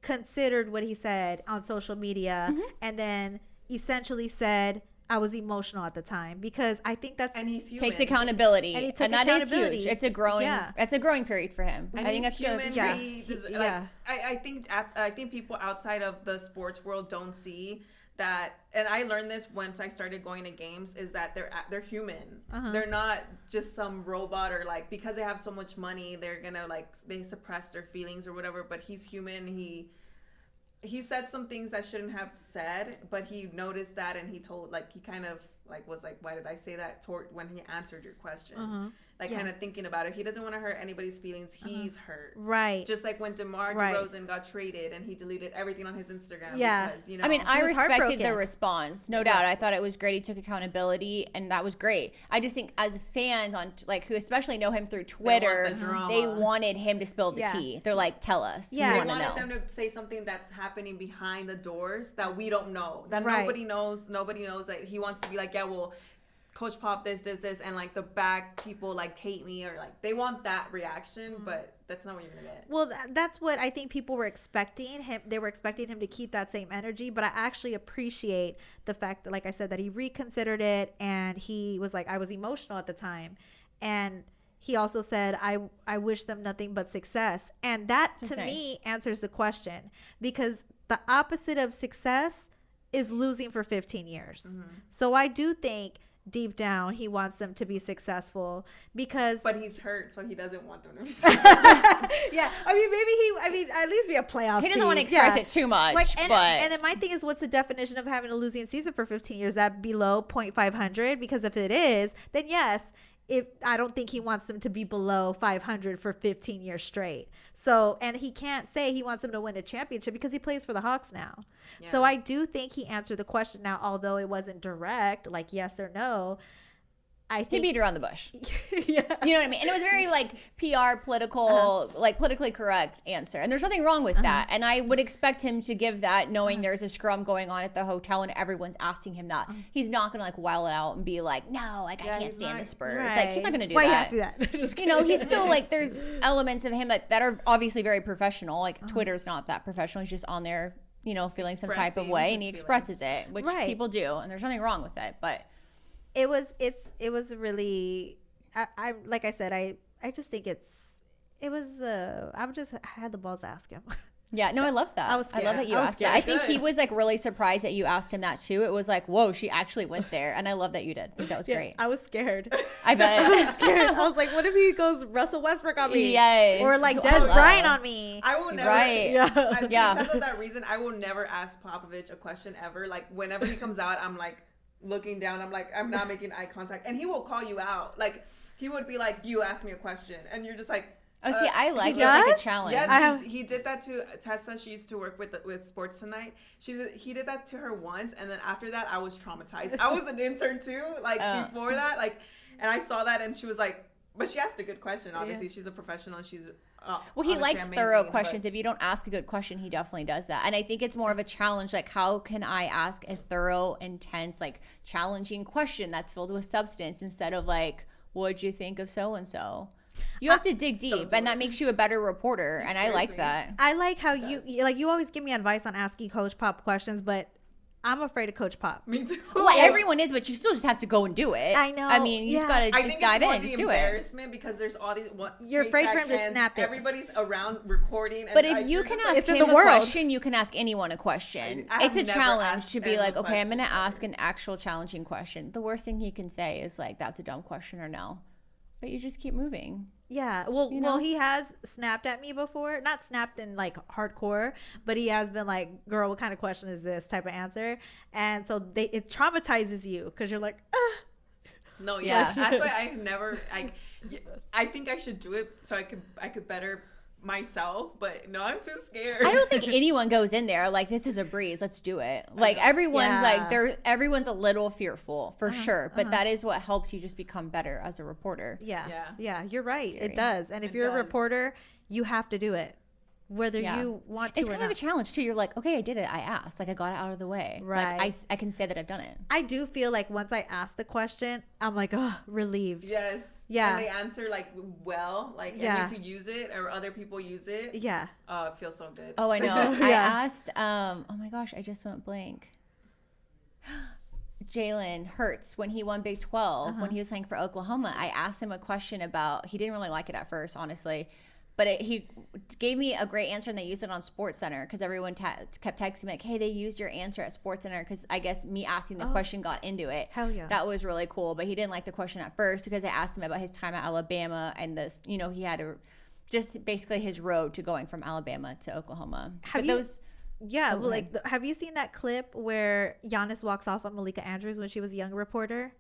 considered what he said on social media and then essentially said I was emotional at the time because I think that's and he's human. Takes accountability and that is huge. It's a growing period for him. And I think that's human. good. I think people outside of the sports world don't see that, and I learned this once I started going to games, is that they're human. They're not just some robot or like because they have so much money they're gonna like they suppress their feelings or whatever. But he's human. He said some things that shouldn't have said, but he noticed that and he told like he kind of like was like, why did I say that when he answered your question? Kind of thinking about it. He doesn't want to hurt anybody's feelings. He's hurt. Right. Just like when DeMar DeRozan got traded and he deleted everything on his Instagram. Yeah. Because, you know, I mean, I respected the response. No doubt. I thought it was great. He took accountability and that was great. I just think as fans on like who especially know him through Twitter, they wanted him to spill the tea. They're like, tell us. Yeah. They wanted them to say something that's happening behind the doors that we don't know. That nobody knows. Nobody knows that he wants to be like, yeah, well, Coach Pop, this, and like the back people like hate me or like they want that reaction, but that's not what you're gonna get. Well, that's what I think people were expecting him. They were expecting him to keep that same energy, but I actually appreciate the fact that, like I said, that he reconsidered it and he was like, I was emotional at the time, and he also said, I wish them nothing but success, and that to me answers the question because the opposite of success is losing for 15 years. So I do think deep down he wants them to be successful because but he's hurt, so he doesn't want them to be successful. I mean at least be a playoff he doesn't want to express it too much, and then my thing is, what's the definition of having a losing season for 15 years? That below 0.500? Because if it is, then yes, if I don't think he wants them to be below 500 for 15 years straight. So, and he can't say he wants them to win a championship because he plays for the Hawks now. Yeah. So I do think he answered the question now, although it wasn't direct, like yes or no. I think he beat around the bush. Yeah. You know what I mean? And it was very like PR, political, like politically correct answer. And there's nothing wrong with that. And I would expect him to give that knowing there's a scrum going on at the hotel and everyone's asking him that. He's not going to like wow it out and be like, no, like I can't stand the Spurs. Right. Like he's not going to do Why that. he asked me that? You know, he's still like, there's elements of him that are obviously very professional. Like Twitter's not that professional. He's just on there feeling some type of Expressing way, his and he feelings. expresses it, which Right. people do, and there's nothing wrong with it. But it was really, I like I said, I just think I had the balls to ask him. yeah, no, I love that. I was I love scared. that you I was asked that. I think he Good. was like really surprised that you asked him that too. It was like, whoa, she actually went there, and I love that you did. I think that was great. I was scared. I bet. Scared. I was like, what if he goes Russell Westbrook on me? Yes. Or like Oh, Des wow. Bryant on me. I will never. Right. Yeah. Yeah. Because of that reason, I will never ask Popovich a question ever. Like whenever he comes out, I'm like looking down. I'm like, I'm not making eye contact, and he will call you out. Like he would be like, "You asked me a question," and you're just like. Oh, see, I like He it. It's like a does? challenge. Yes, he did that to Tessa. She used to work with Sports Tonight. He did that to her once, and then after that, I was traumatized. I was an intern too, like before that, like, and I saw that, and she was like, but she asked a good question. Obviously, she's a professional, and she's Well, he honestly likes amazing, thorough but- questions. If you don't ask a good question, he definitely does that. And I think it's more of a challenge. Like, how can I ask a thorough, intense, like challenging question that's filled with substance instead of like, what'd you think of so and so? You have to dig deep, and that makes you a better reporter. And I scares like me. that. I like how you always give me advice on asking Coach Pop questions, but I'm afraid of Coach Pop. Me too. Well, everyone is, but you still just have to go and do it. I know, I mean, you just yeah. gotta I just think dive it's more in, the just do it. embarrassment because there's all these. You're afraid for him to snap it. Everybody's around recording. And But if you you're can just ask like, It's in him the a world. question, you can ask anyone a question. I have It's a never challenge asked to be anyone like, a okay, I'm going to question ask an actual challenging question. The worst thing he can say is like, that's a dumb question or no. But you just keep moving. Yeah. Well, You know? he has snapped at me before. Not snapped in like hardcore, but he has been like, "Girl, what kind of question is this?" type of answer. And so it traumatizes you because you're like, No, Yeah. yeah, that's why I never. I think I should do it so I could better myself, but no, I'm too scared. I don't think anyone goes in there like, this is a breeze. Let's do it. Like everyone's Yeah. like, everyone's a little fearful for sure. But that is what helps you just become better as a reporter. yeah, Yeah. you're right. Scary. It does. And if It you're a does. reporter, you have to do it, whether Yeah. you want to It's or kind of not. a challenge too. You're like, okay, I did it. I asked. Like I got it out of the way. Right. Like I can say that I've done it. I do feel like once I ask the question, I'm like, oh, relieved. Yes. Yeah. And they answer like well, like Yeah. and you could use it or other people use it. Yeah. Oh, it feels so good. Oh, I know. I Yeah. asked, oh my gosh, I just went blank. Jalen Hurts, when he won Big 12, when he was playing for Oklahoma, I asked him a question about, he didn't really like it at first, honestly. But he gave me a great answer, and they used it on SportsCenter because everyone kept texting me like, hey, they used your answer at SportsCenter because I guess me asking the question got into it. Hell yeah. That was really cool. But he didn't like the question at first because I asked him about his time at Alabama and this, he had just basically his road to going from Alabama to Oklahoma. Have But you- those, Yeah, Oh, well, go ahead. like, have you seen that clip where Giannis walks off on Malika Andrews when she was a young reporter?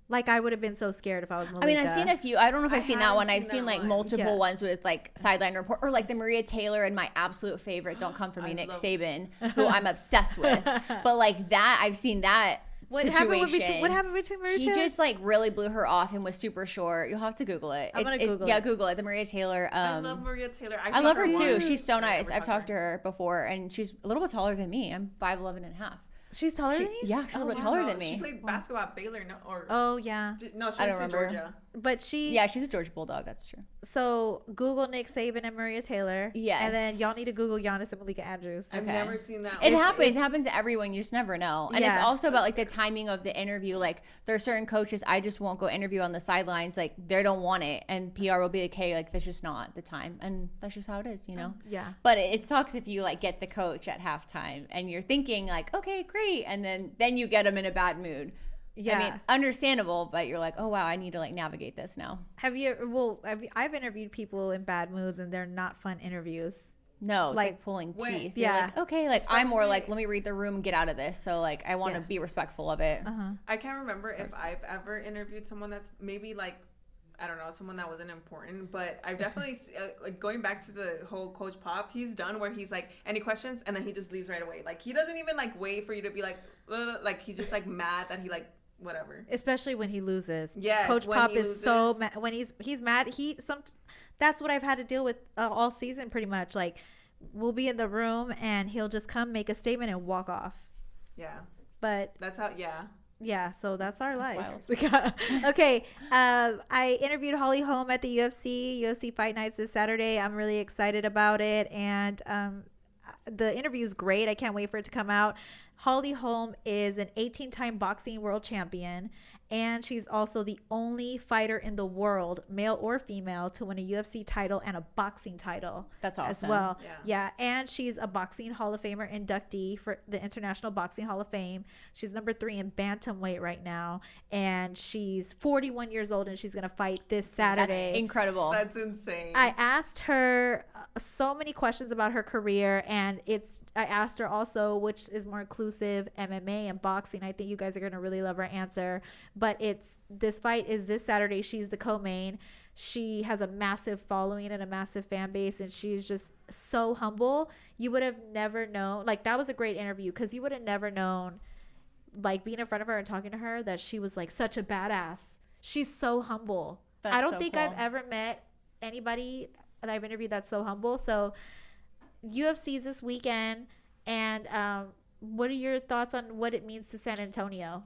Like, I would have been so scared if I was Malika. I mean, I've seen a few. I don't know if I I've seen that haven't one. I've seen seen that like one. multiple Yeah. ones with like sideline report or like the Maria Taylor and my absolute favorite, Don't Come For Me, I Nick love- Saban, who I'm obsessed with. But like that, I've seen that What situation. happened between Maria He Taylor? just like really blew her off and was super short. You'll have to Google it. I'm gonna Google Yeah, it. Google it. The Maria Taylor. I love Maria Taylor. I saw love her too. once. She's so I nice. never I've talked to her before, and she's a little bit taller than me. I'm 5'11" and a half. She's taller than you? Yeah, she's a Oh, little wow. taller So than me. She played basketball at Baylor, no, or Oh, yeah. no, she I went don't to remember. Georgia. But she... Yeah, she's a Georgia Bulldog. That's true. So, Google Nick Saban and Maria Taylor. Yes. And then y'all need to Google Giannis and Malika Andrews. I've Okay. never seen that. It one. happens. It happens to everyone. You just never know. And it's Yeah. also about like the timing of the interview. Like there are certain coaches I just won't go interview on the sidelines. Like they don't want it, and PR will be like, hey, like that's just not the time, and that's just how it is, you know. Yeah. But it sucks if you like get the coach at halftime and you're thinking like, okay, great, and then you get them in a bad mood. Yeah. I mean, understandable, but you're like, oh wow, I need to like navigate this now. I've interviewed people in bad moods, and they're not fun interviews. No, it's like, Like, pulling when- teeth. Yeah. You're like, okay, like I'm more like, Especially- let me read the room and get out of this. So like I want to Yeah. be respectful of it. I can't remember if I've ever interviewed someone that's maybe like, I don't know, someone that wasn't important, but I've definitely like going back to the whole Coach Pop. He's done where he's like, any questions, and then he just leaves right away. Like he doesn't even like wait for you to be like he's just like mad that he like whatever. Especially when he loses. Yes, Coach when Pop he is so loses. mad when he's mad. That's what I've had to deal with all season pretty much. Like we'll be in the room and he'll just come make a statement and walk off. Yeah, But that's how. Yeah. yeah, so that's our life. wild. Okay, I interviewed Holly Holm at the UFC Fight Nights this Saturday. I'm really excited about it, and the interview is great. I can't wait for it to come out. Holly Holm is an 18-time boxing world champion, and she's also the only fighter in the world, male or female, to win a UFC title and a boxing title. That's awesome. As well. Yeah. And she's a boxing Hall of Famer inductee for the International Boxing Hall of Fame. She's number 3 in bantamweight right now, and she's 41 years old, and she's going to fight this Saturday. That's incredible. That's insane. I asked her so many questions about her career, and I asked her also which is more inclusive, MMA and boxing. I think you guys are going to really love her answer. But this fight is this Saturday. She's the co-main. She has a massive following and a massive fan base, and she's just so humble. You would have never known. Like, that was a great interview, because you would have never known, like, being in front of her and talking to her, that she was like such a badass. She's so humble. That's I don't so think cool. I've ever met anybody that I've interviewed that's so humble. So UFC's this weekend, and what are your thoughts on what it means to San Antonio?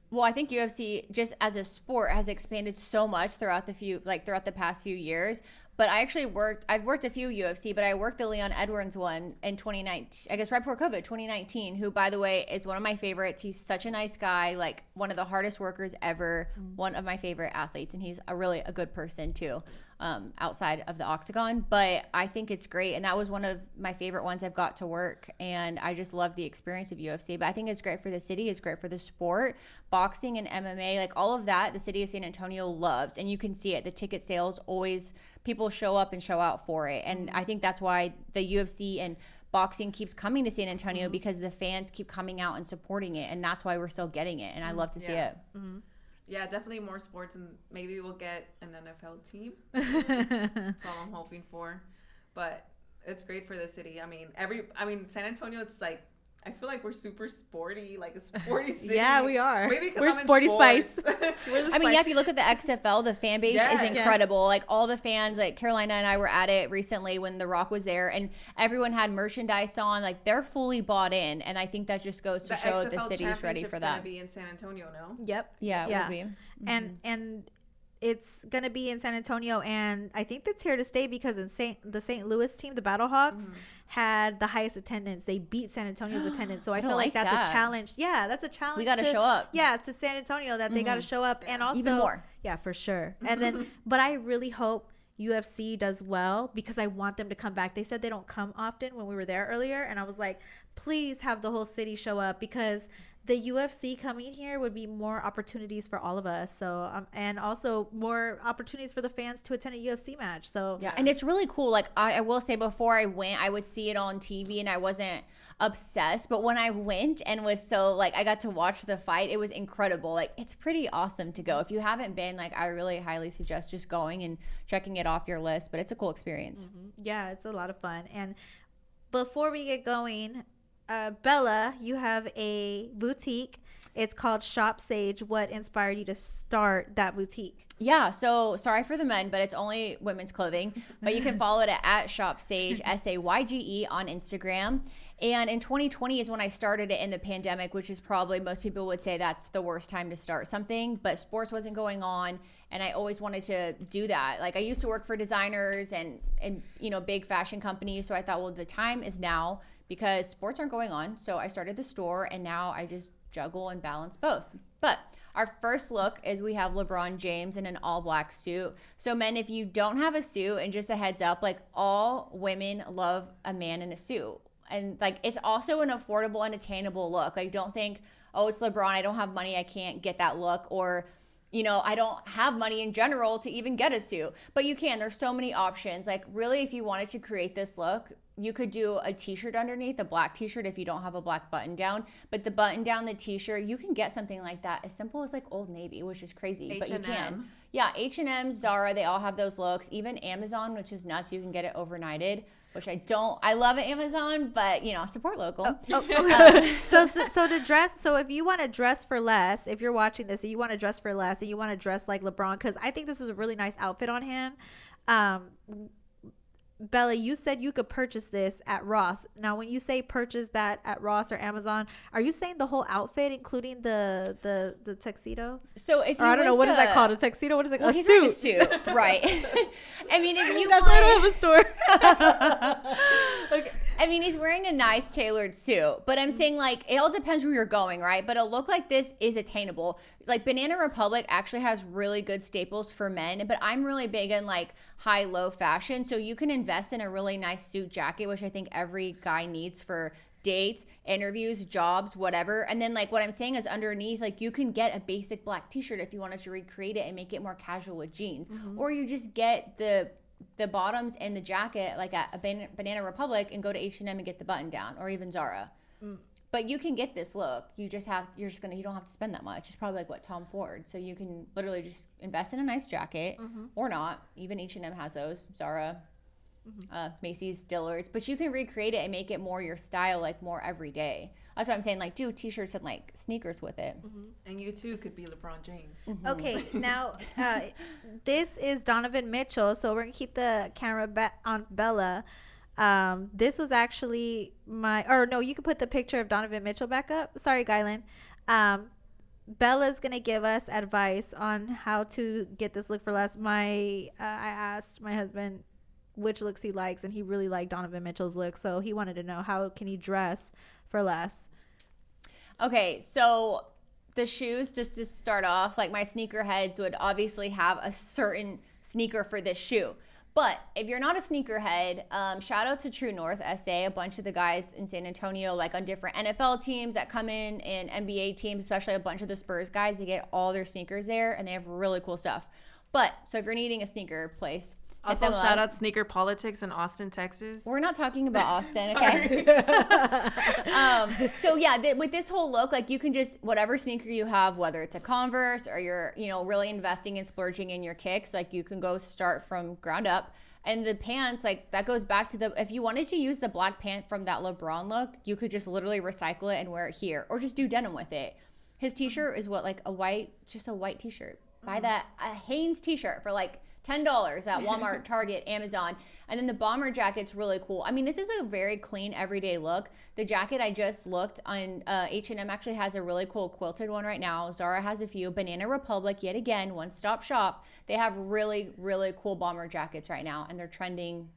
Well, I think UFC just as a sport has expanded so much throughout the past few years. But I've worked a few UFC, but I worked the Leon Edwards one in 2019, I guess right before COVID, 2019, who, by the way, is one of my favorites. He's such a nice guy, like one of the hardest workers ever, one of my favorite athletes, and he's really a good person too, outside of the octagon. But I think it's great, and that was one of my favorite ones I've got to work, and I just love the experience of UFC. But I think it's great for the city, it's great for the sport, boxing and MMA, like all of that, the city of San Antonio loves, and you can see it. The ticket sales always, people show up and show out for it. And I think that's why the UFC and boxing keeps coming to San Antonio, because the fans keep coming out and supporting it. And that's why we're still getting it. And I love to see it. Yeah, definitely more sports, and maybe we'll get an NFL team. That's all I'm hoping for. But it's great for the city. I mean, San Antonio, it's like, I feel like we're super sporty, like a sporty city. Yeah, we are. Maybe because we're I'm in sporty sports. spice. I mean, yeah, if you look at the XFL, the fan base Yeah. is incredible. Like all the fans, like Carolina and I were at it recently when The Rock was there, and everyone had merchandise on. Like they're fully bought in, and I think that just goes to show that the XFL city's ready for Championship's that. gonna be in San Antonio, no? Yep. Yeah, it Yeah. would be. And it's going to be in San Antonio, and I think that's here to stay, because in the St. Louis team, the Battlehawks, had the highest attendance. They beat San Antonio's attendance. So I feel like that's that. a challenge. Yeah, that's a challenge. We got to show up. Yeah, to San Antonio, that they got to show up. And also, Even more. Yeah, for sure. And then, but I really hope UFC does well, because I want them to come back. They said they don't come often when we were there earlier. And I was like, please have the whole city show up, because the UFC coming here would be more opportunities for all of us. So, and also more opportunities for the fans to attend a UFC match. So, Yeah, and it's really cool. Like I will say, before I went, I would see it on TV, and I wasn't obsessed. But when I went and was so like, I got to watch the fight, it was incredible. Like it's pretty awesome to go. If you haven't been, like I really highly suggest just going and checking it off your list. But it's a cool experience. yeah, it's a lot of fun. And before we get going, Bella, you have a boutique. It's called Shop Sage. What inspired you to start that boutique? Yeah, so sorry for the men, but it's only women's clothing. But you can follow it at Shop Sage, SAYGE on Instagram. And in 2020 is when I started it in the pandemic, which is probably, most people would say that's the worst time to start something. But sports wasn't going on, and I always wanted to do that. Like I used to work for designers and big fashion companies. So I thought, well, the time is now, because sports aren't going on. So I started the store, and now I just juggle and balance both. But our first look is we have LeBron James in an all black suit. So men, if you don't have a suit, and just a heads up, like all women love a man in a suit. And like, it's also an affordable and attainable look. Like don't think, oh, it's LeBron, I don't have money, I can't get that look. Or, I don't have money in general to even get a suit. But you can, there's so many options. Like really, if you wanted to create this look, you could do a t-shirt underneath, a black t-shirt if you don't have a black button down. But the button down, the t-shirt, you can get something like that as simple as like Old Navy, which is crazy. H&M. But you can. Yeah, H&M, Zara, they all have those looks. Even Amazon, which is nuts, you can get it overnighted, which I love Amazon, but support local. So to dress, so if you want to dress for less, if you're watching this and you want to dress for less and you want to dress like LeBron, because I think this is a really nice outfit on him. Bella, you said you could purchase this at Ross. Now, when you say purchase that at Ross or Amazon, are you saying the whole outfit, including the tuxedo? So if you Or I don't know, what is that to- called? A tuxedo? What is it? Well, a he's suit. wearing a suit, right? I mean, if you That's want, why I don't have a store. Okay. I mean, he's wearing a nice tailored suit, but I'm saying like it all depends where you're going, right? But a look like this is attainable. Like Banana Republic actually has really good staples for men, but I'm really big in like high-low fashion. So you can invest in a really nice suit jacket, which I think every guy needs for dates, interviews, jobs, whatever. And then like what I'm saying is underneath, like you can get a basic black t-shirt if you wanted to recreate it and make it more casual with jeans. Or you just get the bottoms and the jacket like at a Banana Republic and go to H&M and get the button down, or even Zara. But you can get this look. You don't have to spend that much. It's probably like what Tom Ford. So you can literally just invest in a nice jacket or not. Even H&M has those. Zara, Macy's, Dillard's. But you can recreate it and make it more your style, like more everyday. That's what I'm saying. Like do t-shirts and like sneakers with it. And you too could be LeBron James. Okay, now this is Donovan Mitchell, so we're gonna keep the camera on Bella. This was actually you can put the picture of Donovan Mitchell back up. Sorry, Guylan. Bella's gonna give us advice on how to get this look for less. I asked my husband which looks he likes, and he really liked Donovan Mitchell's look, so he wanted to know how can he dress for less. Okay, so the shoes, just to start off, like my sneakerheads would obviously have a certain sneaker for this shoe. But if you're not a sneakerhead, shout out to True North SA, a bunch of the guys in San Antonio, like on different NFL teams that come in and NBA teams, especially a bunch of the Spurs guys, they get all their sneakers there and they have really cool stuff. But so if you're needing a sneaker place, also shout out Sneaker Politics in Austin, Texas. We're not talking about Austin, okay? So yeah, with this whole look, like you can just, whatever sneaker you have, whether it's a Converse or you're, really investing and splurging in your kicks, like you can go start from ground up. And the pants, like that goes back to if you wanted to use the black pant from that LeBron look, you could just literally recycle it and wear it here, or just do denim with it. His t-shirt is a white t-shirt. Buy that, a Hanes t-shirt for like $10 at Walmart, Target, Amazon. And then the bomber jacket's really cool. I mean, this is a very clean, everyday look. The jacket I just looked on, H&M actually has a really cool quilted one right now. Zara has a few. Banana Republic, yet again, one-stop shop. They have really, really cool bomber jackets right now, and they're trending.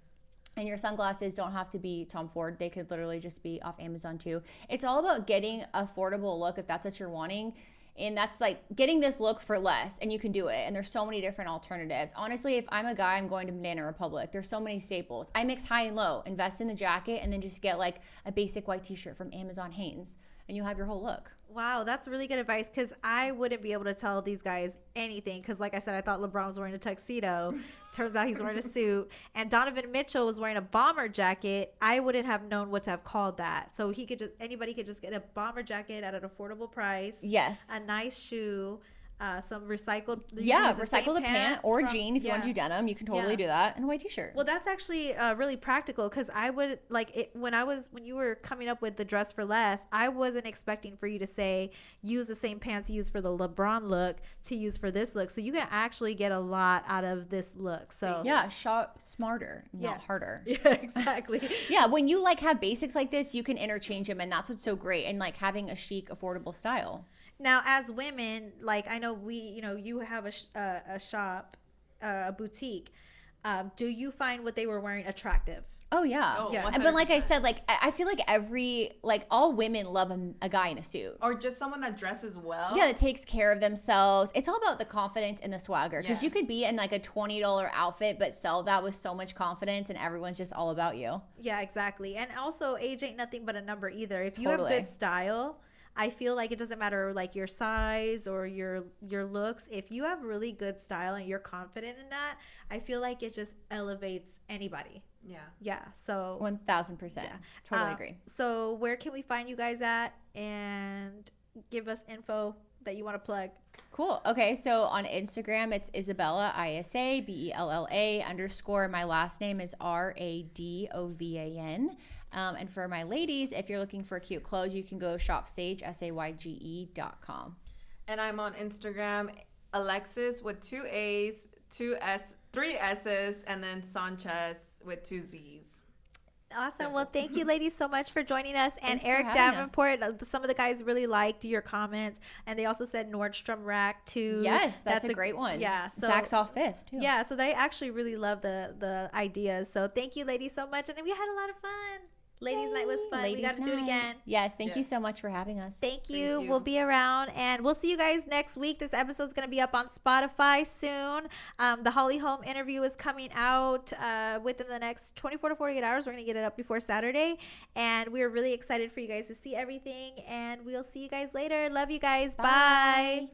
And your sunglasses don't have to be Tom Ford. They could literally just be off Amazon too. It's all about getting affordable look if that's what you're wanting. And that's like getting this look for less, and you can do it. And there's so many different alternatives. Honestly, if I'm a guy, I'm going to Banana Republic. There's so many staples. I mix high and low, invest in the jacket, and then just get like a basic white t-shirt from Amazon Hanes, and you have your whole look. Wow, that's really good advice, because I wouldn't be able to tell these guys anything, because like I said, I thought LeBron was wearing a tuxedo. Turns out he's wearing a suit. And Donovan Mitchell was wearing a bomber jacket. I wouldn't have known what to have called that. So anybody could just get a bomber jacket at an affordable price. Yes. A nice shoe. Some recycled. Recycle the pant or jean if you want to do denim. You can totally do that, and a white t-shirt. Well, that's actually really practical, because I would like it when you were coming up with the dress for less. I wasn't expecting for you to say use the same pants you use for the LeBron look to use for this look. So you can actually get a lot out of this look. So yeah, shop smarter, not harder. Yeah, exactly. Yeah, when you like have basics like this, you can interchange them, and that's what's so great. And like having a chic, affordable style. Now, as women, like I know you have a shop, a boutique. Do you find what they were wearing attractive? Oh yeah, yeah. But like I said, like I feel like all women love a guy in a suit, or just someone that dresses well. Yeah, that takes care of themselves. It's all about the confidence and the swagger, because Yeah. you could be in like a $20 outfit, but sell that with so much confidence, and everyone's just all about you. Yeah, exactly. And also, age ain't nothing but a number either. If you Totally. have good style, I feel like it doesn't matter like your size or your looks. If you have really good style and you're confident in that, I feel like it just elevates anybody. Yeah. Yeah. So 1000%. Totally agree. So where can we find you guys at, and give us info that you want to plug? Cool. Okay, so on Instagram, it's Isabella, ISABELLA_. My last name is RADOVAN. And for my ladies, if you're looking for cute clothes, you can go shopsage, SAYGE.com. And I'm on Instagram, Alexis with 2 A's, 3 S's, and then Sanchez with 2 Z's. Awesome. Well, thank you, ladies, so much for joining us. And Thanks for Eric having us. Davenport, some of the guys really liked your comments, and they also said Nordstrom Rack too. Yes, that's a great one. Yeah, so Saks off 5th too. yeah, so they actually really love the ideas. So thank you, ladies, so much, and we had a lot of fun. Ladies' night was fun. We got to do it night. again. Yes, thank you Yes. so much for having us. Thank you. Thank you. We'll be around and we'll see you guys next week. This episode's going to be up on Spotify soon. The Holly Holm interview is coming out within the next 24 to 48 hours. We're going to get it up before Saturday. And we're really excited for you guys to see everything. And we'll see you guys later. Love you guys. Bye.